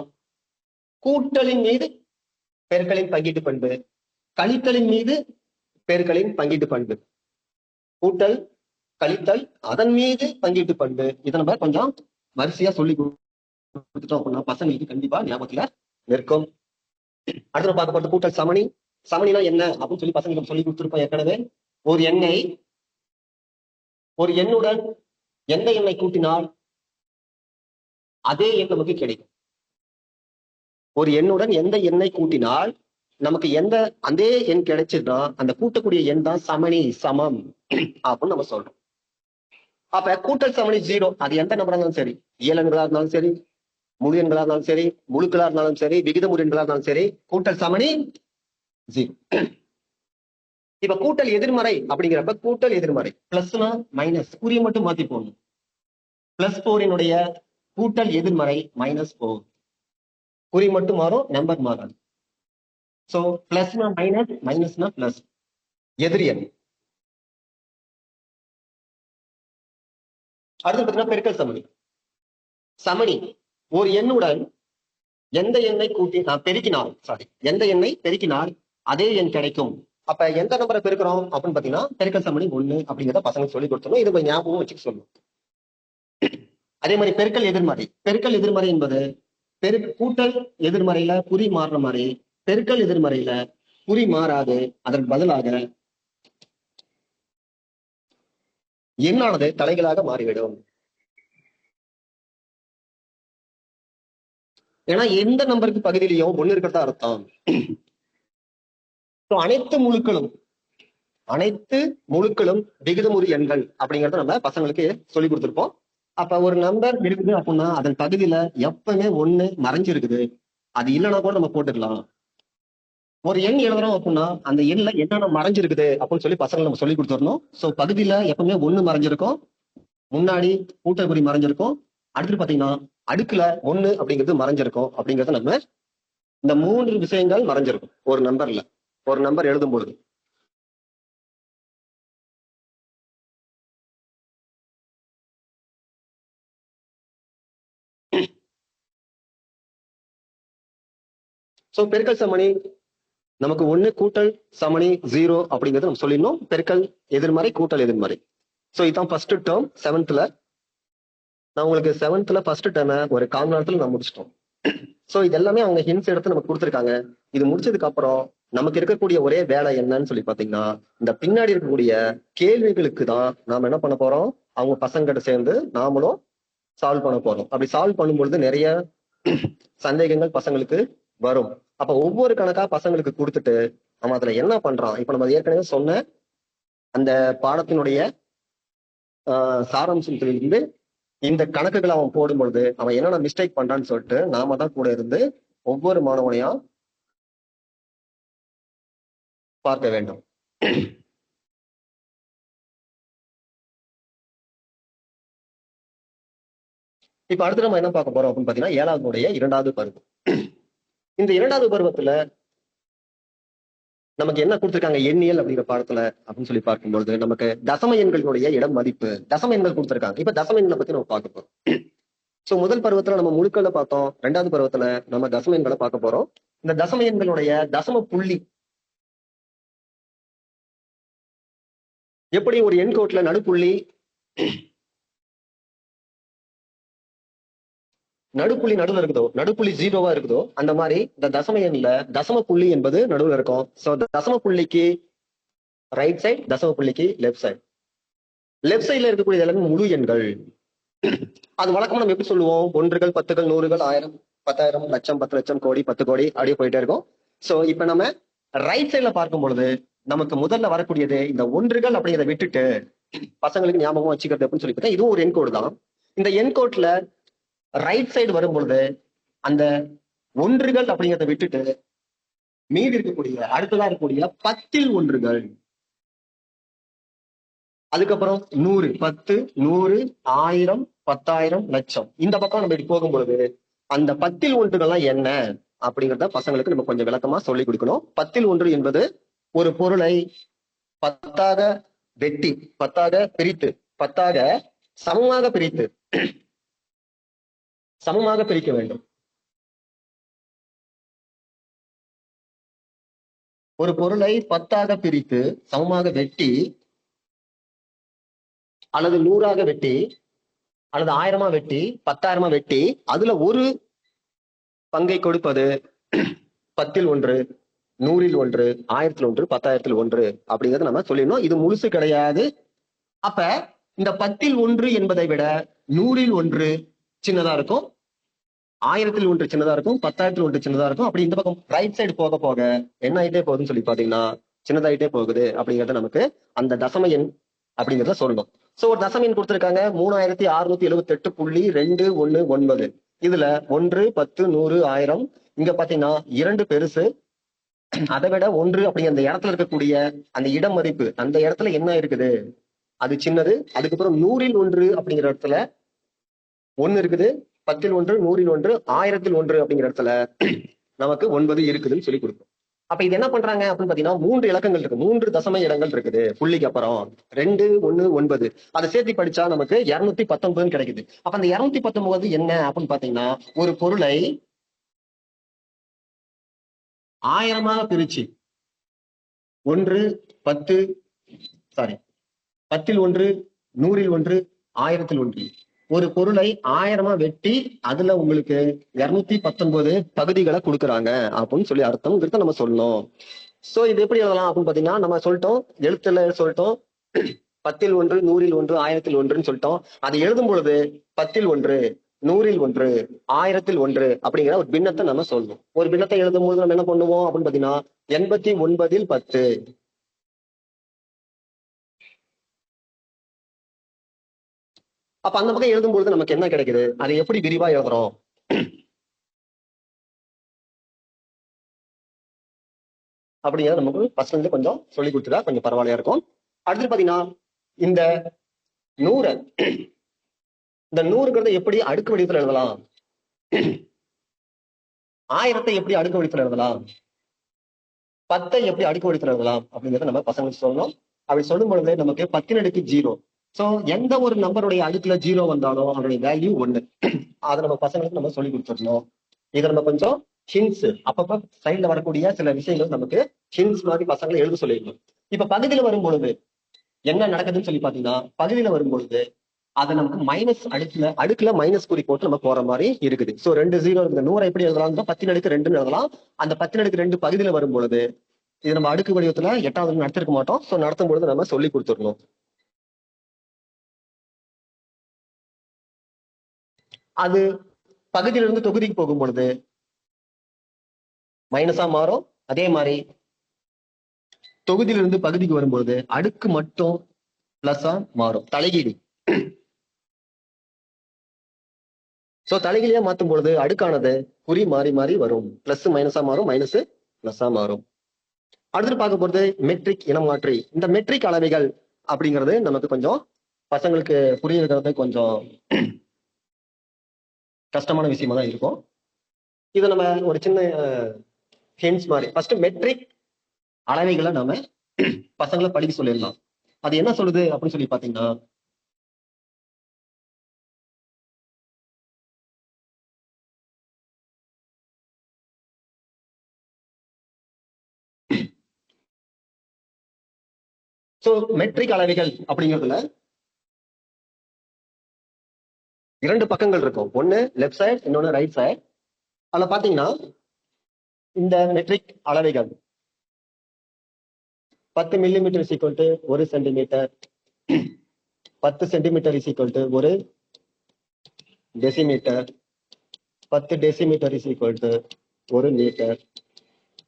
கூட்டலின் மீது பெருக்கலின் பங்கீட்டு பண்பு, கழித்தலின் மீது பெருக்கலின் பங்கீட்டு பண்பு, கூட்டல், கழித்தல், அதன் மீது பங்கீட்டு பண்பு. இதை நம்ம கொஞ்சம் வரிசையா சொல்லி கொடுத்துட்டோம் அப்படின்னா பசங்களுக்கு கண்டிப்பா ஞாபகத்துல நிற்கும். அடுத்து பார்க்க போறது கூட்டல் சமணி. சமணினா என்ன அப்படின்னு சொல்லி பசங்களுக்கு சொல்லி கொடுத்துருப்போம் ஏற்கனவே. ஒரு எண்ணுடன் எந்த எண்ணை கூட்டினால் அதே எண் நமக்கு கிடைக்கும். ஒரு எண்ணுடன் எந்த எண்ணை கூட்டினால் நமக்கு அதே எண் கிடைச்சதுன்னா அந்த கூட்டக்கூடிய எண் தான் சமணி, சமம் அப்படின்னு நம்ம சொல்றோம். அப்ப கூட்டல் சமணி 0. அது எந்த நம்பரா இருந்தாலும் சரி, இயலெண்களா இருந்தாலும் சரி, முழு எண்களா இருந்தாலும் சரி, முழுக்களா இருந்தாலும் சரி, விகிதமுறு எண்களா இருந்தாலும் சரி, கூட்டல் சமணி 0. இப்ப கூட்டல் எதிர்மறை அப்படிங்கிறப்ப கூட்டல் எதிர்மறை, பிளஸ்னா மைனஸ், குறியை மட்டும் மாத்தி போடணும். +4 கூட்டல் எதிர்மறை -4. குறி மட்டும் மாறும், நம்பர் மாறாது. சோ பிளஸ்னா மைனஸ், மைனஸ்னா பிளஸ், எதிர் எண். அடுத்து பார்த்தீங்கன்னா பெருக்கல் சமணி. சமணி ஒரு எண்ணுடன் எந்த எண்ணை பெருக்கினால் அதே எண் கிடைக்கும். அப்ப எந்த நம்பரை பெருக்கிறோம் அப்படின்னு பாத்தீங்கன்னா பெருக்கல் சமணி 1 அப்படிங்கிறத பசங்க சொல்லி கொடுத்தோம். இது ஞாபகம் வச்சுக்க சொல்லணும். அதே மாதிரி பெருக்கல் எதிர்மறை என்பது கூட்டல் எதிர்மறையில குறி மாறுற மாதிரி பெருக்கல் எதிர்மறையில குறி மாறாது. அதற்கு பதிலாக எண்ணானது தலைகளாக மாறிவிடும். ஏன்னா எந்த நம்பருக்கு பகுதியிலையும் 1 இருக்கிறதா அர்த்தம். அனைத்து முழுக்களும் விகிதமுறு எண்கள் அப்படிங்கறத நம்ம பசங்களுக்கு சொல்லி கொடுத்திருப்போம். அப்ப ஒரு நம்பர் இருக்குது அப்படின்னா அதன் பகுதியில எப்பவுமே 1 மறைஞ்சிருக்குது. அது இல்லைன்னா கூட நம்ம போட்டுக்கலாம். ஒரு எண் எழுதுறோம் அப்படின்னா அந்த எண்ணில் என்னென்ன மறைஞ்சிருக்குது அப்படின்னு சொல்லி பசங்களை நம்ம சொல்லி கொடுத்துடணும். சோ பகுதியில எப்பவுமே 1 மறைஞ்சிருக்கும், முன்னாடி கூட்டல் மறைஞ்சிருக்கும், அடுத்து பாத்தீங்கன்னா அடுக்குல 1 அப்படிங்கிறது மறைஞ்சிருக்கும். அப்படிங்கறத நம்ம இந்த 3 விஷயங்கள் மறைஞ்சிருக்கும் ஒரு நம்பர் எழுதும் பொழுது. சோ பெருக்கல் சமணி நமக்கு 1 கூட்டல் சமணி 0 அப்படிங்கிறது நம்ம சொல்லிடணும். பெருக்கல் எதிர்மறை கூட்டல் எதிர்மறை. சோ இதுதான் ஃபர்ஸ்ட் டேர்ம் 7th. நான் உங்களுக்கு 7th ஃபர்ஸ்ட் டேர்மை ஒரு கால் நேரத்துல நான் முடிச்சிட்டோம். சோ இது எல்லாமே அவங்க ஹிண்ட்ஸ் எடுத்து நமக்கு கொடுத்துருக்காங்க. இது முடிச்சதுக்கு அப்புறம் நமக்கு இருக்கக்கூடிய ஒரே வேலை என்னன்னு சொல்லி பாத்தீங்கன்னா, இந்த பின்னாடி இருக்கக்கூடிய கேள்விகளுக்கு தான் நாம என்ன பண்ண போறோம், அவங்க பசங்கிட்ட சேர்ந்து நாமளும் சால்வ் பண்ண போறோம். அப்படி சால்வ் பண்ணும்பொழுது நிறைய சந்தேகங்கள் பசங்களுக்கு வரும். அப்ப ஒவ்வொரு கணக்கா பசங்களுக்கு கொடுத்துட்டு அவன் அதுல என்ன பண்றான், இப்ப நம்ம ஏற்கனவே சொன்ன அந்த பாடத்தினுடைய சாராம்சத்திலிருந்து இந்த கணக்குகளை அவன் போடும் பொழுது அவன் என்னென்ன மிஸ்டேக் பண்றான்னு சொல்லிட்டு நாம தான் கூட இருந்து ஒவ்வொரு மாணவனையா பார்க்க வேண்டும். இப்ப அடுத்து நம்ம என்ன பார்க்க போறோம் அப்படின்னு பாத்தீங்கன்னா 7வது 2வது பருவம். இந்த 2வது பருவத்துல நமக்கு என்ன கொடுத்திருக்காங்க எண்ணியல் அப்படிங்கிற பாடத்துல அப்படின்னு சொல்லி பார்க்கும்பொழுது நமக்கு தசம எண்களுடைய இடம் மதிப்பு தசம எண்கள் கொடுத்திருக்காங்க. இப்ப தசம எண்களை பத்தி நம்ம பார்க்க போறோம். சோ முதல் பருவத்துல நம்ம முழுக்களை பார்த்தோம். 2வது பருவத்துல நம்ம தசம எண்களை பார்க்க போறோம். இந்த தசம எண்களுடைய தசம புள்ளி எப்படி ஒரு எண் கோட்ல நடுப்புள்ளி நடுவுல இருக்குதோ, நடுப்புள்ளி 0வா இருக்குதோ, அந்த மாதிரி இந்த தசம எண்ல தசம புள்ளி என்பது நடுவுல இருக்கும். சோ தசம புள்ளிக்கு ரைட் சைடு, தசம புள்ளிக்கு லெஃப்ட் சைடு. லெஃப்ட் சைட்ல இருக்கக்கூடிய எல்லாமே முழு எண்கள். அது வழக்கமா நம்ம எப்படி சொல்லுவோம், ஒன்றுகள், பத்துகள், நூறுகள், 1000, 10,000, லட்சம், 10 லட்சம், கோடி, 10 கோடி அப்படியே போயிட்டே இருக்கும். சோ இப்ப நம்ம ரைட் சைட்ல பார்க்கும் பொழுது நமக்கு முதல்ல வரக்கூடியது இந்த ஒன்றுகள் அப்படிங்கிறத விட்டுட்டு பசங்களுக்கு ஞாபகம் வச்சுக்கிறது அப்படின்னு சொல்லி பார்த்தா இதுவும் ஒரு எண்கோடு தான். இந்த எண்கோட்ல ரைட் சைடு வரும் பொழுது அந்த ஒன்றுகள் அப்படிங்கிறத விட்டுட்டு மீதி இருக்கக்கூடிய அடுத்ததா இருக்கக்கூடிய 10 ஒன்றுகள், அதுக்கப்புறம் 100, 10, 100, 1000, 10,000, லட்சம். இந்த பக்கம் நம்ம இப்படி போகும் பொழுது அந்த 10 ஒன்றுகள்லாம் என்ன அப்படிங்கிறத பசங்களுக்கு நம்ம கொஞ்சம் விளக்கமா சொல்லி கொடுக்கணும். 10 ஒன்று என்பது ஒரு பொருளை 10ஆக வெட்டி 10ஆக பிரித்து 10ஆக சமமாக பிரிக்க வேண்டும். ஒரு பொருளை 10ஆக பிரித்து சமமாக வெட்டி அல்லது 100ஆக வெட்டி அல்லது 1000 வெட்டி 10,000 வெட்டி அதுல ஒரு பங்கை கொடுப்பது 10 ஒன்று, 100 ஒன்று, 1000 ஒன்று, 10,000 ஒன்று அப்படிங்கறத நம்ம சொல்லிடணும். இது முழுசு கிடையாது. அப்ப இந்த 10 ஒன்று என்பதை விட 100 ஒன்று சின்னதா இருக்கும், 1000 ஒன்று சின்னதா இருக்கும், 10,000 ஒன்று சின்னதா இருக்கும். அப்படி இந்த பக்கம் ரைட் சைடு போக போக என்ன ஆயிட்டே போகுதுன்னு சொல்லி பாத்தீங்கன்னா சின்னதாயிட்டே போகுது அப்படிங்கறத நமக்கு அந்த தசம எண் அப்படிங்கறத சொல்லணும். சோ ஒரு தசம எண் கொடுத்திருக்காங்க 3678.219. இதுல 1, 10, 100, 1000 இங்க பாத்தீங்கன்னா 2 பெருசு, அதை விட 1 அப்படிங்கிற அந்த இடத்துல இருக்கக்கூடிய அந்த இடம் மதிப்பு அந்த இடத்துல என்ன இருக்குது அது சின்னது. அதுக்கப்புறம் 100 ஒன்று அப்படிங்கிற இடத்துல 1 இருக்குது, 10 ஒன்று, 100 ஒன்று, 1000 ஒன்று அப்படிங்கிற இடத்துல நமக்கு 9 இருக்குதுன்னு சொல்லி கொடுக்கும். அப்ப இது என்ன பண்றாங்க அப்படின்னு பாத்தீங்கன்னா 3 இலக்கங்கள் இருக்கு, 3 தசம இடங்கள் இருக்குது புள்ளிக்கு அப்புறம் 2, 1, 9. அதை சேர்த்து படிச்சா நமக்கு 219 கிடைக்குது. அப்ப அந்த 219 என்ன அப்படின்னு பாத்தீங்கன்னா ஒரு பொருளை 1000 பிரிச்சு 10 ஒன்று, 100 ஒன்று, 1000 ஒன்று ஒரு பொருளை 1000 வெட்டி அதுல உங்களுக்கு 219 பகுதிகளை கொடுக்குறாங்க அப்படின்னு சொல்லி அர்த்தம் நம்ம சொல்லணும். சோ இது எப்படி எழுதலாம் அப்படின்னு பாத்தீங்கன்னா நம்ம சொல்லிட்டோம், எழுத்துல சொல்லிட்டோம் 10 ஒன்று, 100 ஒன்று, 1000 ஒன்றுன்னு சொல்லிட்டோம். அதை எழுதும் பொழுது 10 ஒன்று, 100 ஒன்று, 1000 ஒன்று அப்படிங்கிற ஒரு பின்னத்தை நம்ம சொல்லணும். ஒரு பின்னத்தை எழுதும் போது நம்ம என்ன பண்ணுவோம் அப்படின்னு பாத்தீங்கன்னா 89 10. அப்ப அந்த பக்கம் எழுதும் பொழுது நமக்கு என்ன கிடைக்குது, அதை எப்படி விரிவா எழுதுறோம் அப்படிங்கிறத நமக்கு ஃபர்ஸ்ட்ல இருந்து கொஞ்சம் சொல்லி கொடுத்துட்டா கொஞ்சம் பரவாயில்லையா இருக்கும். அடுத்து பாத்தீங்கன்னா இந்த 100 இந்த 100ங்கிறத எப்படி அடுக்கு வடிவத்துல எழுதலாம், 1000 எப்படி அடுக்கு வடிவத்துல எழுதலாம், 10 எப்படி அடுக்கு வடிவத்துல எழுதலாம் அப்படிங்கிறத நம்ம பசங்களுக்கு சொல்லணும். அப்படி சொல்லும் பொழுது நமக்கு 10 சோ எந்த ஒரு நம்பருடைய அடுக்குல 0 வந்தாலும் அதனுடைய வேல்யூ 1. அதை நம்ம பசங்களுக்கு நம்ம சொல்லி கொடுத்துடணும். இதை நம்ம கொஞ்சம் ஹிண்ட்ஸ் அப்பப்ப சைட்ல வரக்கூடிய சில விஷயங்கள் நமக்கு ஹிண்ட்ஸ் மாதிரி பசங்களை எழுத சொல்லிடணும். இப்ப பகுதியில வரும் பொழுது என்ன நடக்குதுன்னு சொல்லி பாத்தீங்கன்னா, பகுதியில வரும்பொழுது அதை நமக்கு மைனஸ் அடுக்குல மைனஸ் குறி போட்டு நம்ம போற மாதிரி இருக்குது. சோ 2 0 இருக்குது. 100 எப்படி எழுதலாம்? 10 எழுதலாம். அந்த 10 பகுதியில வரும் பொழுது இது நம்ம அடுக்கு வடிவத்துல 8வது நடத்திருக்க மாட்டோம். சோ நடத்தும் பொழுது நம்ம சொல்லி கொடுத்துடணும். அது பகுதியிலிருந்து தொகுதிக்கு போகும் பொழுது மைனஸா மாறும். அதே மாதிரி தொகுதியிலிருந்து பகுதிக்கு வரும்பொழுது அடுக்கு மட்டும் பிளஸ்ஸா மாறும். தலைகீழி. சோ தலைகீழியா மாத்தும் பொழுது அடுக்கானது குறி மாறி மாறி வரும். பிளஸ் மைனஸா மாறும், மைனஸ் பிளஸ்ஸா மாறும். அடுத்து பார்க்க போறது மெட்ரிக் இனமாற்றி. இந்த மெட்ரிக் அளவைகள் அப்படிங்கிறது நமக்கு கொஞ்சம் பசங்களுக்கு புரியுறது கொஞ்சம் கஷ்டமான விஷயமா தான் இருக்கும். இதை நம்ம ஒரு சின்ன ஹிண்ட்ஸ் மாதிரி ஃபர்ஸ்ட் மெட்ரிக் அளவைகளை நாம பசங்களை படிக்க சொல்லிடலாம். அது என்ன சொல்லுது அப்படின்னு சொல்லி பாத்தீங்கன்னா, சோ மெட்ரிக் அளவைகள் அப்படிங்கிறதுல 2 பக்கங்கள் இருக்கும். ஒன்னு லெஃப்ட் சைடு, இன்னொன்னு ரைட் சைடு. அதுல பாத்தீங்கன்னா இந்த மெட்ரிக் அளவைகள் 10 millimetre is equal to 1 centimetre, 10 centimetre is equal to 1 decimetre, 10 decimetre is equal to 1 metre,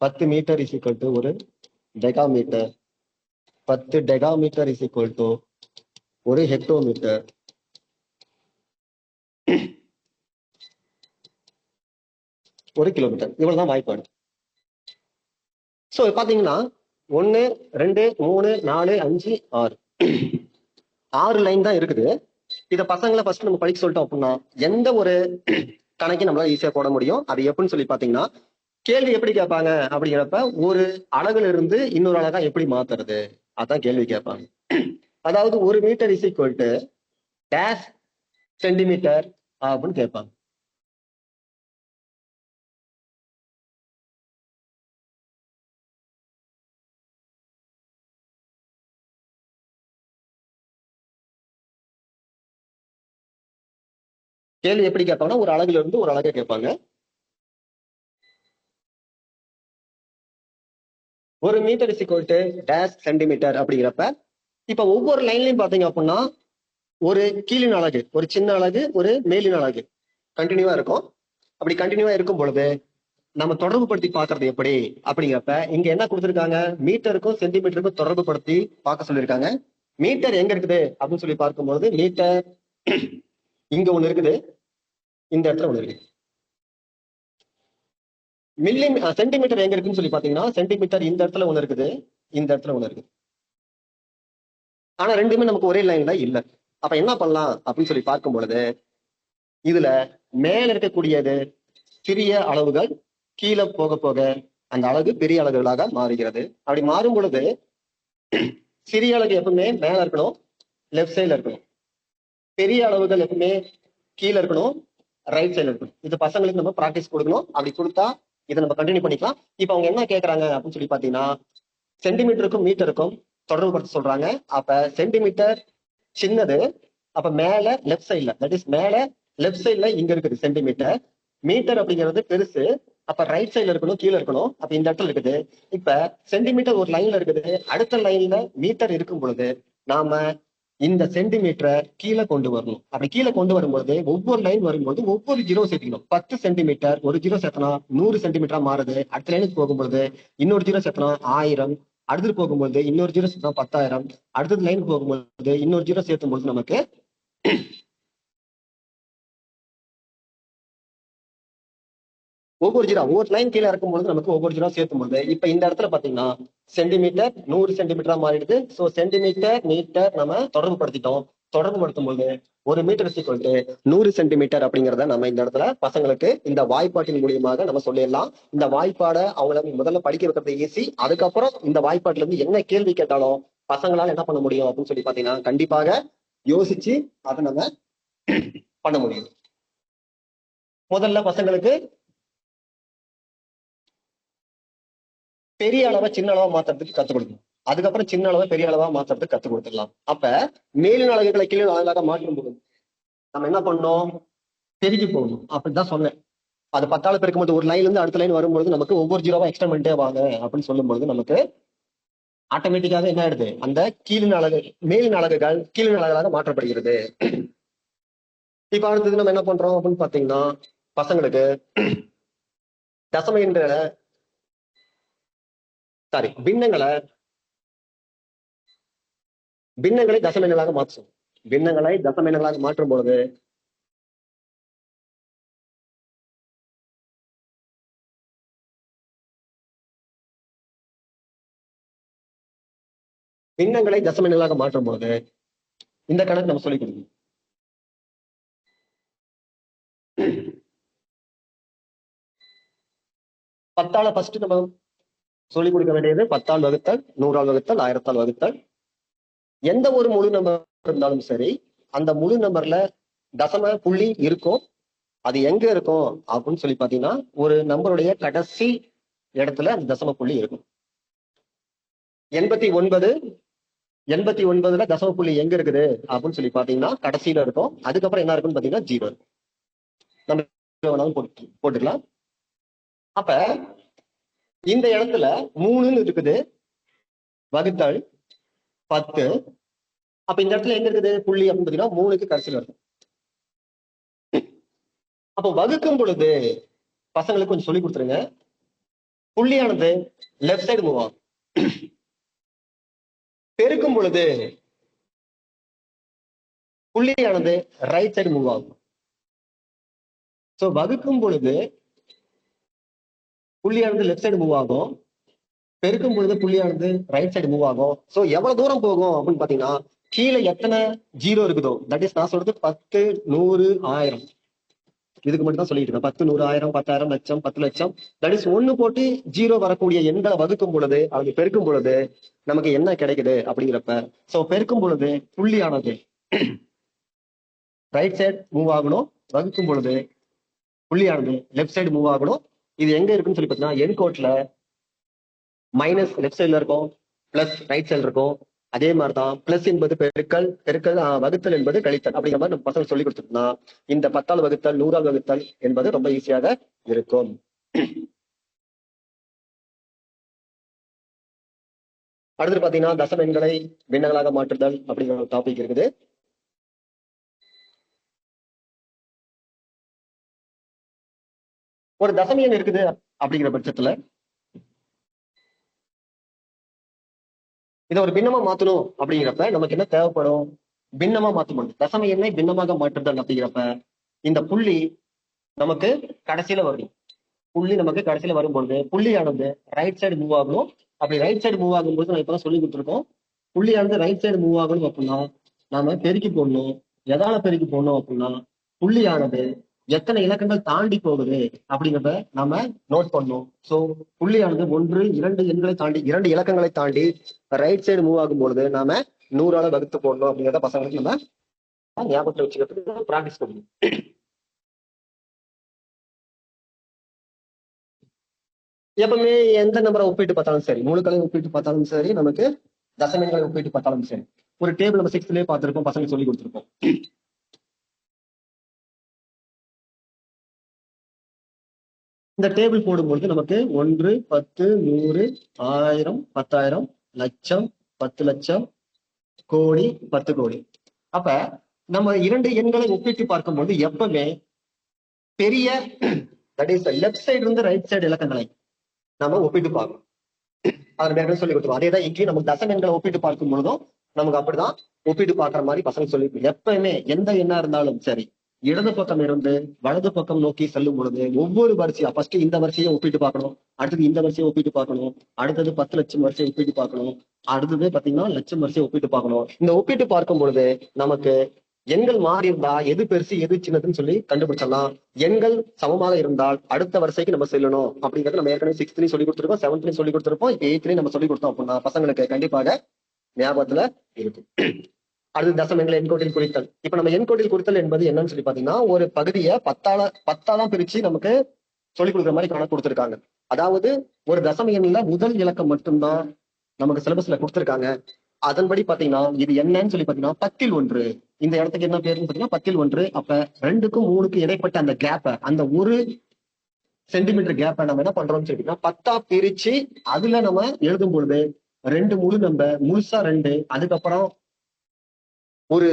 10 metre is equal to 1 decametre, 10 decametre is equal to 1 hectometre, 1 kilometre. இவ்வளவுதான் வாய்ப்பாடு. So பாத்தீங்கன்னா 1 2 3 4 5 6 6 line தான் இருக்குது. இத பசங்களை ஃபர்ஸ்ட் நம்ம படிக்க சொல்லிட்டோம் அப்படின்னா எந்த ஒரு கணக்கையும் நம்மளால ஈஸியா போட முடியும். அது எப்படின்னு சொல்லி பாத்தீங்கன்னா, கேள்வி எப்படி கேட்பாங்க அப்படிங்கிறப்ப ஒரு அலகுல இருந்து இன்னொரு அலகா எப்படி மாத்துறது, அதான் கேள்வி கேட்பாங்க. அதாவது 1 metre is equal to dash centimetre அப்படின்னு கேட்பாங்க. கேள்வி எப்படி கேட்பாங்கன்னா ஒரு அலகுல இருந்து ஒரு அலகை கேட்பாங்க. 1 metre is equal to dash centimetre அப்படிங்கிறப்ப இப்ப ஒவ்வொரு லைன்லயும் பாத்தீங்க அப்படின்னா ஒரு கீழின் அலகு, ஒரு சின்ன அலகு, ஒரு மேலின் அலகு கண்டினியூவா இருக்கும். அப்படி கண்டினியூவா இருக்கும் பொழுது நம்ம தொடர்பு படுத்தி பாக்குறது எப்படி அப்படிங்கிறப்ப இங்க என்ன கொடுத்திருக்காங்க, மீட்டருக்கும் சென்டிமீட்டருக்கும் தொடர்பு படுத்தி பார்க்க சொல்லியிருக்காங்க. மீட்டர் எங்க இருக்குது அப்படின்னு சொல்லி பார்க்கும்போது மீட்டர் இங்க ஒண்ணு இருக்குது, இந்த இடத்துல ஒண்ணு இருக்கு. சென்டிமீட்டர் எங்க இருக்குன்னு சொல்லி பாத்தீங்கன்னா சென்டிமீட்டர் இந்த இடத்துல ஒண்ணு இருக்குது, இந்த இடத்துல ஒண்ணு இருக்குது. ஆனா ரெண்டுமே நமக்கு ஒரே லைன்ல இல்ல. அப்ப என்ன பண்ணலாம் அப்படின்னு சொல்லி பார்க்கும் பொழுது இதுல மேல இருக்கக்கூடியது சிறிய அளவுகள் கீழே போக போக அந்த அலகு பெரிய அலகுகளாக மாறுகிறது. அப்படி மாறும் பொழுது சிறிய அலகு எப்பவுமே மேல இருக்கணும், லெஃப்ட் சைட்ல இருக்கணும். பெரிய அளவுகள் எப்பவுமே கீழே இருக்கணும், ரைட் சைட்ல இருக்கணும். இது பசங்களுக்கு நம்ம பிராக்டிஸ் கொடுக்கணும். அப்படி கொடுத்தா இதை நம்ம கண்டினியூ பண்ணிக்கலாம். இப்ப அவங்க என்ன கேட்கறாங்க அப்படின்னு சொல்லி பாத்தீங்கன்னா, சென்டிமீட்டருக்கும் மீட்டருக்கும் தொடர்பு படுத்த சொல்றாங்க. அப்ப சென்டிமீட்டர் சின்னது, அப்ப மேல லெஃப்ட் சைட்ல, தட் இஸ் மேல லெஃப்ட் சைட்ல இங்க இருக்குது சென்டிமீட்டர். மீட்டர் அப்படிங்கிறது பெருசு, அப்ப ரைட் சைட்ல இருக்கணும், கீழே இருக்கணும். அப்ப இந்த இடத்துல இருக்குது. இப்ப சென்டிமீட்டர் ஒரு லைன்ல இருக்குது, அடுத்த லைன்ல மீட்டர் இருக்கும் பொழுது நாம இந்த சென்டிமீட்டரை கீழே கொண்டு வரணும். அப்படி கீழே கொண்டு வரும்போது ஒவ்வொரு லைன் வரும்போது ஒவ்வொரு ஜீரோ சேர்த்துக்கணும். 10 சென்டிமீட்டர் ஒரு ஜீரோ சேர்த்தனா 100 சென்டிமீட்டரா மாறுது. அடுத்த லைனுக்கு போகும்போது இன்னொரு ஜீரோ சேர்த்தனா 1000, அடுத்து போகும்போது இன்னொரு ஜீரோ சேர்த்தனா 10,000, அடுத்தது லைனுக்கு போகும்போது இன்னொரு ஜீரோ சேர்த்தும் போது நமக்கு ஒவ்வொரு ஜீரோ ஒவ்வொரு லைன் கீழே இருக்கும்போது நமக்கு ஒவ்வொரு ஜீரோ சேர்த்தும் போது இப்ப இந்த இடத்துல பாத்தீங்கன்னா சென்டிமீட்டர் 100 சென்டிமீட்டரா மாறிடுது. சோ சென்டிமீட்டர் மீட்டர் நம்ம தொடர்பு படுத்திட்டோம். தொடர்பு படுத்தும் போது 1 மீட்டர் இக்குவல் டு 100 சென்டிமீட்டர் அப்படிங்கிறத நம்ம இந்த இடத்துல பசங்களுக்கு இந்த வாய்ப்பாட்டின் மூலியமாக நம்ம சொல்லிடலாம். இந்த வாய்ப்பாடை அவங்கள முதல்ல படிக்க வைக்கிறது ஈஸி. அதுக்கப்புறம் இந்த வாய்ப்பாட்டுல இருந்து என்ன கேள்வி கேட்டாலும் பசங்களால என்ன பண்ண முடியும் அப்படின்னு சொல்லி பாத்தீங்கன்னா கண்டிப்பாக யோசிச்சு அதை நம்ம பண்ண முடியும். முதல்ல பசங்களுக்கு பெரிய அளவை சின்ன அளவா மாத்துறதுக்கு கத்துக் கொடுக்கணும். அதுக்கப்புறம் சின்ன அளவை பெரிய அளவா மாத்துறதுக்கு கத்துக் கொடுத்துடலாம். அப்ப மேலின் அலகுகளை கீழே அலகாக மாற்றும் போது நம்ம என்ன பண்ணோம், பெருக்கி போகணும். அப்படிதான் சொன்னேன். அது 10ஆல பெருக்கும்போது ஒரு லைன்ல இருந்து அடுத்த லைன் வரும்போது நமக்கு ஒவ்வொரு ஜீரோவா எக்ஸ்டெண்ட் பண்ணிட்டே வாங்க அப்படின்னு சொல்லும்போது நமக்கு ஆட்டோமேட்டிக்காக என்ன ஆயிடுது, அந்த கீழின் அலகு மேலின் அலகுகள் கீழின் அலகுகளாக மாற்றப்படுகிறது. இப்ப அடுத்தது நம்ம என்ன பண்றோம் அப்படின்னு பாத்தீங்கன்னா, பசங்களுக்கு தசம எண்களை பின்னங்களை தசம எண்களாக மாற்றும். பின்னங்களை தசம எண்களாக மாற்றும் பொழுது பின்னங்களை தசம எண்களாக மாற்றும் பொழுது இந்த கணக்கு நம்ம சொல்லிக் கொடுக்கணும். 10ஆல ஃபர்ஸ்ட் நம்ம சொல்லிக் கொடுக்க வேண்டியது 10ஆல் வகுத்தல், 100ஆல் வகுத்தல், 1000ஆல் வகுத்தல். எந்த ஒரு முழு நம்பர் இருந்தாலும் சரி, அந்த முழு நம்பர்ல தசம புள்ளி இருக்கும். அது எங்க இருக்கும் அப்படின்னு சொல்லி பாத்தீங்கன்னா, ஒரு நம்பருடைய கடைசி இடத்துல அந்த தசம புள்ளி இருக்கும். 89ல தசம புள்ளி எங்க இருக்குது அப்படின்னு சொல்லி பாத்தீங்கன்னா கடைசியில இருக்கும். அதுக்கப்புறம் என்ன இருக்குன்னு பாத்தீங்கன்னா 0 இருக்கும். நம்ம வேணாலும் போட்டுக்கலாம். அப்ப இந்த இடத்துல 3ன்னு இருக்குது, வகுத்தல் 10. அப்ப இந்த இடத்துல எங்க இருக்குது புள்ளி அப்படின்னு பாத்தீங்கன்னா 3க்கு கடைசியில இருக்கும். அப்போ வகுக்கும் பொழுது பசங்களுக்கு கொஞ்சம் சொல்லி கொடுத்துருங்க. புள்ளியானது லெஃப்ட் சைடு மூவ் ஆகும். பெருக்கும் பொழுது புள்ளியானது ரைட் சைடு மூவ் ஆகும். சோ வகுக்கும் பொழுது புள்ளியானது லெஃப்ட் சைடு மூவ் ஆகும், பெருக்கும் பொழுது புள்ளியானது ரைட் சைடு மூவ் ஆகும். சோ எவ்வளவு தூரம் போகும் அப்படின்னு பாத்தீங்கன்னா, கீழே எத்தனை 0 இருக்குதோ, தட் இஸ் நான் சொல்றது 10, 100, 1000 இதுக்கு மட்டும் தான் சொல்லிட்டு இருக்கேன். 10, 100, 1000, 10,000, லட்சம், 10 லட்சம். தட் இஸ் 1 போட்டு 0 வரக்கூடிய எண்களை வகுக்கும் பொழுது, அது பெருக்கும் பொழுது நமக்கு என்ன கிடைக்குது அப்படிங்கிறப்ப, சோ பெருக்கும் பொழுது புள்ளியானது ரைட் சைடு மூவ் ஆகணும், வகுக்கும் பொழுது புள்ளியானது லெஃப்ட் சைடு மூவ் ஆகணும். இது எங்க இருக்குன்னு சொல்லி பார்த்தீங்கன்னா, என் கோட்ல மைனஸ் லெஃப்ட் சைட்ல இருக்கும், பிளஸ் ரைட் சைடு இருக்கும். அதே மாதிரிதான் பிளஸ் என்பது பெருக்கல், வகுத்தல் என்பது கழித்தல். அப்படிங்கிற மாதிரி நம்ம பசங்க சொல்லி கொடுத்துட்டோம்னா இந்த 10ஆல் வகுத்தல், 100ஆல் வகுத்தல் என்பது ரொம்ப ஈஸியாக இருக்கும். அடுத்து பாத்தீங்கன்னா தசம எண்களை பின்னங்களாக மாற்றுதல் அப்படிங்கிற ஒரு டாபிக் இருக்குது. ஒரு தசம எண் இருக்குது அப்படிங்கிற பட்சத்துல இதை ஒரு பின்னமா மாத்தணும் அப்படிங்கிறப்ப நமக்கு என்ன தேவைப்படும், பின்னமா மாற்றணும். தசம எண்ணை பின்னமாக மாற்றுதல் அப்படிங்கிறப்ப இந்த புள்ளி நமக்கு கடைசியில வரும். புள்ளி நமக்கு கடைசியில வரும்பொழுது புள்ளியானது ரைட் சைடு மூவ் ஆகணும். அப்படி ரைட் சைடு மூவ் ஆகும்போது நம்ம இப்பதான் சொல்லி கொடுத்துருக்கோம், புள்ளியானது ரைட் சைடு மூவ் ஆகணும் அப்படின்னா நாம பெருக்கி போடணும். எதால பெருக்கி போடணும் அப்படின்னா, புள்ளியானது எத்தனை இலக்கங்கள் தாண்டி போகுது அப்படிங்கிறத நாம நோட் பண்ணணும். சோ புள்ளியானது 1, 2 எண்களை தாண்டி 2 இலக்கங்களை தாண்டி ரைட் சைடு மூவ் ஆகும் பொழுது நாம 100ஆல வகுத்து போடணும் அப்படிங்கிறத பசங்களுக்கு நம்ம ஞாபகத்துல வச்சுக்கிறதுக்கு பிராக்டிஸ் பண்ணணும். எப்பவுமே எந்த நம்பரை ஒப்பிட்டு பார்த்தாலும் சரி, முழுக்களையும் ஒப்பிட்டு பார்த்தாலும் சரி, நமக்கு தசமங்களை ஒப்பிட்டு பார்த்தாலும் சரி, ஒரு டேபிள் நம்ம 6th பார்த்திருப்போம், பசங்க சொல்லி கொடுத்துருப்போம். இந்த டேபிள் போடும்பொழுது நமக்கு 1, 10, 100, 1000, 10,000, லட்சம், 10 லட்சம், கோடி, 10 கோடி. அப்ப நம்ம 2 எண்களை ஒப்பிட்டு பார்க்கும்போது எப்பவுமே பெரிய தட் இஸ் லெஃப்ட் சைடு இருந்து ரைட் சைடு இலக்கங்களை நம்ம ஒப்பிட்டு பார்க்கணும். அதை சொல்லி கொடுத்துருவோம். அதேதான் இங்கேயும் நமக்கு தசம எண்களை ஒப்பிட்டு பார்க்கும் பொழுதும் நமக்கு அப்படிதான் ஒப்பிட்டு பார்க்குற மாதிரி பசங்க சொல்லி, எப்பவுமே எந்த எண்ணா இருந்தாலும் சரி, இடது பக்கம் இருந்து வலது பக்கம் நோக்கி செல்லும் பொழுது ஒவ்வொரு வரிசையா ஃபர்ஸ்ட் இந்த வரிசையை ஒப்பிட்டு பார்க்கணும், அடுத்தது இந்த வரிசையை ஒப்பிட்டு பார்க்கணும், அடுத்தது 10 லட்சம் வரிசையை ஒப்பிட்டு பார்க்கணும், அடுத்தது பாத்தீங்கன்னா லட்சம் வரிசையை ஒப்பிட்டு பார்க்கணும். இந்த ஒப்பிட்டு பார்க்கும் பொழுது நமக்கு எண்கள் மாறி இருந்தா எது பெருசு எது சின்னதுன்னு சொல்லி கண்டுபிடிச்சிடலாம். எண்கள் சமமாக இருந்தால் அடுத்த வரிசைக்கு நம்ம செல்லணும் அப்படிங்கிறது நம்ம ஏற்கனவே 6th சொல்லி கொடுத்துருக்கோம், 7th சொல்லி கொடுத்துருப்போம், இப்ப 8th நம்ம சொல்லி கொடுத்தோம் அப்படின்னா பசங்களுக்கு கண்டிப்பாக ஞாபகத்துல இருக்கும். அடுத்து தசம எண்களை எண்கோட்டில் குறித்தல். இப்ப நம்ம எண்கோட்டில் குறித்தல் என்பது என்னன்னு சொல்லி பாத்தீங்கன்னா, ஒரு பகுதியை 10ஆல பிரிச்சு நமக்கு சொல்லிக் கொடுக்குற மாதிரி கணக்கு கொடுத்துருக்காங்க. அதாவது ஒரு தசம எண்ணில முதல் இலக்கம் மட்டும்தான் நமக்கு சிலபஸ்ல கொடுத்திருக்காங்க. அதன்படி பாத்தீங்கன்னா இது என்னன்னு சொல்லி பாத்தீங்கன்னா 10 இந்த இடத்துக்கு என்ன பேருன்னு பாத்தீங்கன்னா 10 அப்ப 2க்கும் 3க்கும் இடைப்பட்ட அந்த கேப்ப, அந்த 1 சென்டிமீட்டர் கேப்ப நம்ம என்ன பண்றோம்னு சொல்லிட்டீங்கன்னா 10ஆ பிரிச்சு அதுல நம்ம எழுதும் பொழுது 2 முழு நம்ம முழுசா 2, அதுக்கப்புறம் ஒரு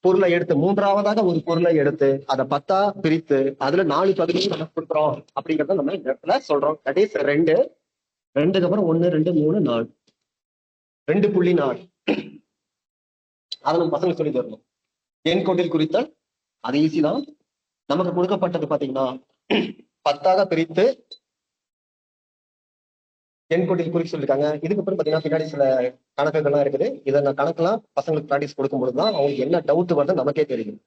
பொருளை எடுத்து மூன்றாவதாக ஒரு பொருளை எடுத்து அதை 10ஆ பிரித்து அதுல 4 பகுதியை நம்ம கொடுக்குறோம் அப்படிங்கறத நம்ம இந்த இடத்துல சொல்றோம். தட் இஸ் 2, 2க்கு அப்புறம் 1, 2, 3, 4, 2.4. அதை நம்ம பசங்களுக்கு சொல்லி தரணும். எண் கோட்டில் குறித்தல் அது ஈஸி தான். நமக்கு கொடுக்கப்பட்டது பாத்தீங்கன்னா 10ஆக பிரித்து எண் கோட்டில் குறிக்க சொல்லியிருக்காங்க. இதுக்கப்புறம் பாத்தீங்கன்னா பின்னாடி சில கணக்குகள்லாம் இருக்குது. இதை நான் கணக்கெல்லாம் பசங்களுக்கு ப்ராக்டிஸ் கொடுக்கும்போது தான் அவங்களுக்கு என்ன டவுட் வருது நமக்கே தெரியும்.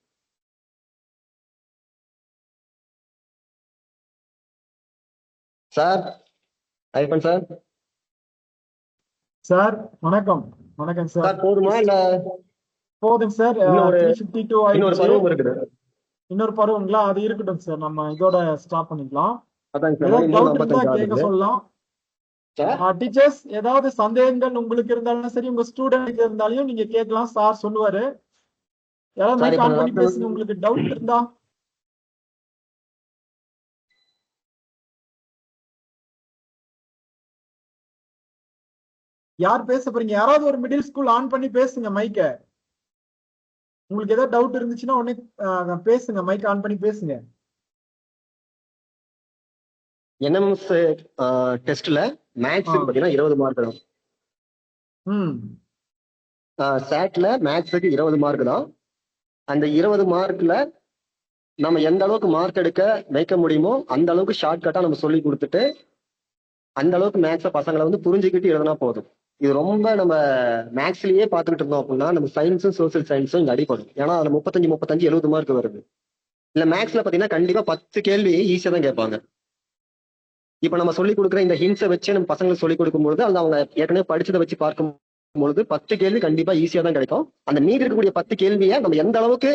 சார் ஐபன் சார் சார் வணக்கம். வணக்கம் சார். சார் போதுமா இல்ல போதுங்க சார். இன்னொரு 352 இன்னொரு ஆயிடுச்சு. பருவம் இருக்குது? இன்னொரு பருவங்களா? அது இருக்கட்டும் சார், நம்ம இதோட ஸ்டாப் பண்ணிக்கலாம். அதாங்க சார், ஏதாவது மணி டவுட் இருந்தா 3:55 கேட்க ஆகுது. சொல்லலாம். சார் டீச்சர்ஸ் ஏதாவது சந்தேகங்கள் உங்களுக்கு இருந்தாலும் சரி, உங்க ஸ்டூடெண்ட் இருந்தாலும் நீங்க கேட்கலாம், சார் சொல்லுவாரு. யாராவது சார் மைக் இப்ப ஆன் பண்ணி நான் பேசுங்க உங்களுக்கு டவுட் இருந்தா. யார் பேச போறீங்க? யாராவது ஒரு மிடில் ஸ்கூல் ஆன் பண்ணி பேசுங்க மைக்க. உங்களுக்கு ஏதாவது டவுட் இருந்துச்சுன்னா உடனே பேசுங்க, மைக் ஆன் பண்ணி பேசுங்க. என்எம்எஸ் டெஸ்ட்ல மேக்ஸுக்கு பாத்தீங்கன்னா 20 மார்க் தான். ம் சாட்ல மேக்ஸுக்கு 20 மார்க் தான். அந்த 20 மார்க்ல நம்ம எந்த அளவுக்கு மார்க் எடுக்க வைக்க முடியுமோ அந்த அளவுக்கு ஷார்ட்கட்டா நம்ம சொல்லி கொடுத்துட்டு அந்த அளவுக்கு மேக்ஸ பசங்களை வந்து புரிஞ்சுக்கிட்டு எழுதினா போதும். இது ரொம்ப நம்ம மேக்ஸ்லயே பார்த்துக்கிட்டு இருந்தோம் அப்படின்னா நம்ம சயின்ஸும் சோசியல் சயின்ஸும் இங்க அடிப்படும். ஏன்னா அதுல 35 70 மார்க் வருது. இல்ல மேக்ஸ்ல பாத்தீங்கன்னா கண்டிப்பா 10 கேள்வி ஈஸியா தான் கேட்பாங்க. இப்ப நம்ம சொல்லி கொடுக்குற இந்த ஹிண்ட்ஸை வச்சு நம்ம பசங்களுக்கு சொல்லி கொடுக்கும்போது அது அவங்க ஏற்கனவே படிச்சதை வச்சு பார்க்கும் பொழுது 10 கேள்வி கண்டிப்பா ஈஸியா தான் கிடைக்கும். அந்த மீதி இருக்கக்கூடிய 10 கேள்வியை நம்ம எந்த அளவுக்கு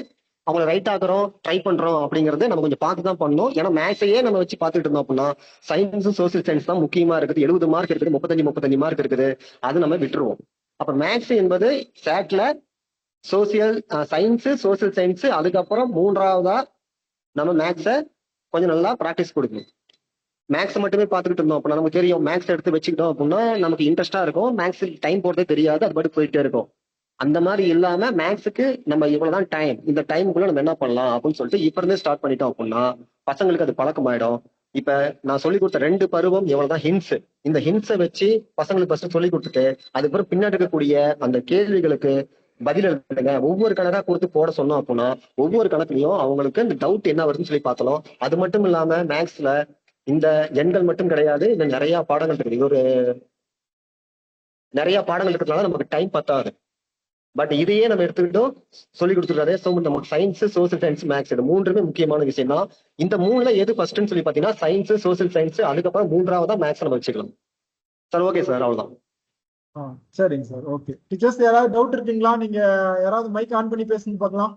அவங்களை ரைட் ஆக்குறோம், ட்ரை பண்றோம் அப்படிங்கறது நம்ம கொஞ்சம் பார்த்து தான் பண்ணணும். ஏன்னா மேக்ஸையே நம்ம வச்சு பார்த்துட்டு இருந்தோம் அப்படின்னா சயின்ஸும் சோசியல் சயின்ஸ் தான் முக்கியமா இருக்குது. 70 மார்க் இருக்குது, 35 மார்க் இருக்குது, அது நம்ம விட்டுருவோம். அப்ப மேக்ஸ் என்பது சாட்ல சோசியல் சயின்ஸ், சோசியல் சயின்ஸ், அதுக்கப்புறம் 3ஆவதா நம்ம மேக்ஸை கொஞ்சம் நல்லா ப்ராக்டிஸ் கொடுக்கணும். மேக்ஸ் மட்டுமே பார்த்துக்கிட்டு இருந்தோம் அப்படின்னா நமக்கு தெரியும், மேக்ஸ் எடுத்து வச்சுக்கிட்டோம் அப்படின்னா நமக்கு இன்ட்ரெஸ்டா இருக்கும், மேக்ஸ் டைம் போறதே தெரியாது, அது பாட்டு போயிட்டே இருக்கும். அந்த மாதிரி இல்லாம மேக்ஸுக்கு நம்ம இவ்வளவுதான் டைம், இந்த டைமுக்குள்ள நம்ம என்ன பண்ணலாம் அப்படின்னு சொல்லிட்டு இப்ப இருந்தே ஸ்டார்ட் பண்ணிட்டோம் அப்படின்னா பசங்களுக்கு அது பழக்கமாயிடும். இப்ப நான் சொல்லி கொடுத்த 2 பருவம் எவ்வளவுதான் ஹிண்ட்ஸ், இந்த ஹிண்ட்ஸை வச்சு பசங்களுக்கு ஃபர்ஸ்ட் சொல்லி கொடுத்துட்டு அதுக்கப்புறம் பின்னாடி இருக்கக்கூடிய அந்த கேள்விகளுக்கு பதில் எழுதுங்க. ஒவ்வொரு கணக்கா கொடுத்து போட சொன்னோம் அப்படின்னா ஒவ்வொரு கணக்குலயும் அவங்களுக்கு இந்த டவுட் என்ன வருதுன்னு சொல்லி பார்த்தலாம். அது மட்டும் இல்லாம மேக்ஸ்ல இந்த எண்கள் மட்டும் கிடையாது, இந்த நிறைய பாடங்கள் இருக்குது. இது ஒரு நிறைய பாடங்கள் இருக்கிறதுனால நமக்கு டைம் பத்தாது. பட் இதையே நம்ம எடுத்துக்கிட்டோம் சொல்லி கொடுத்துருக்காரு. ஸோ நமக்கு சயின்ஸ், சோசியல் சயின்ஸ், மேக்ஸ் இது 3மே முக்கியமான விஷயம் தான். இந்த 3ல எது ஃபர்ஸ்ட்னு சொல்லி பாத்தீங்கன்னா சயின்ஸ், சோசியல் சயின்ஸ், அதுக்கப்புறம் 3ஆவதா மேக்ஸ் நம்ம வச்சுக்கலாம். சார் ஓகே சார், அவ்வளவுதான். சரிங்க சார். ஓகே டீச்சர்ஸ், யாராவது டவுட் இருக்குங்களா? நீங்க யாராவது மைக் ஆன் பண்ணி பேசுங்க பார்க்கலாம்.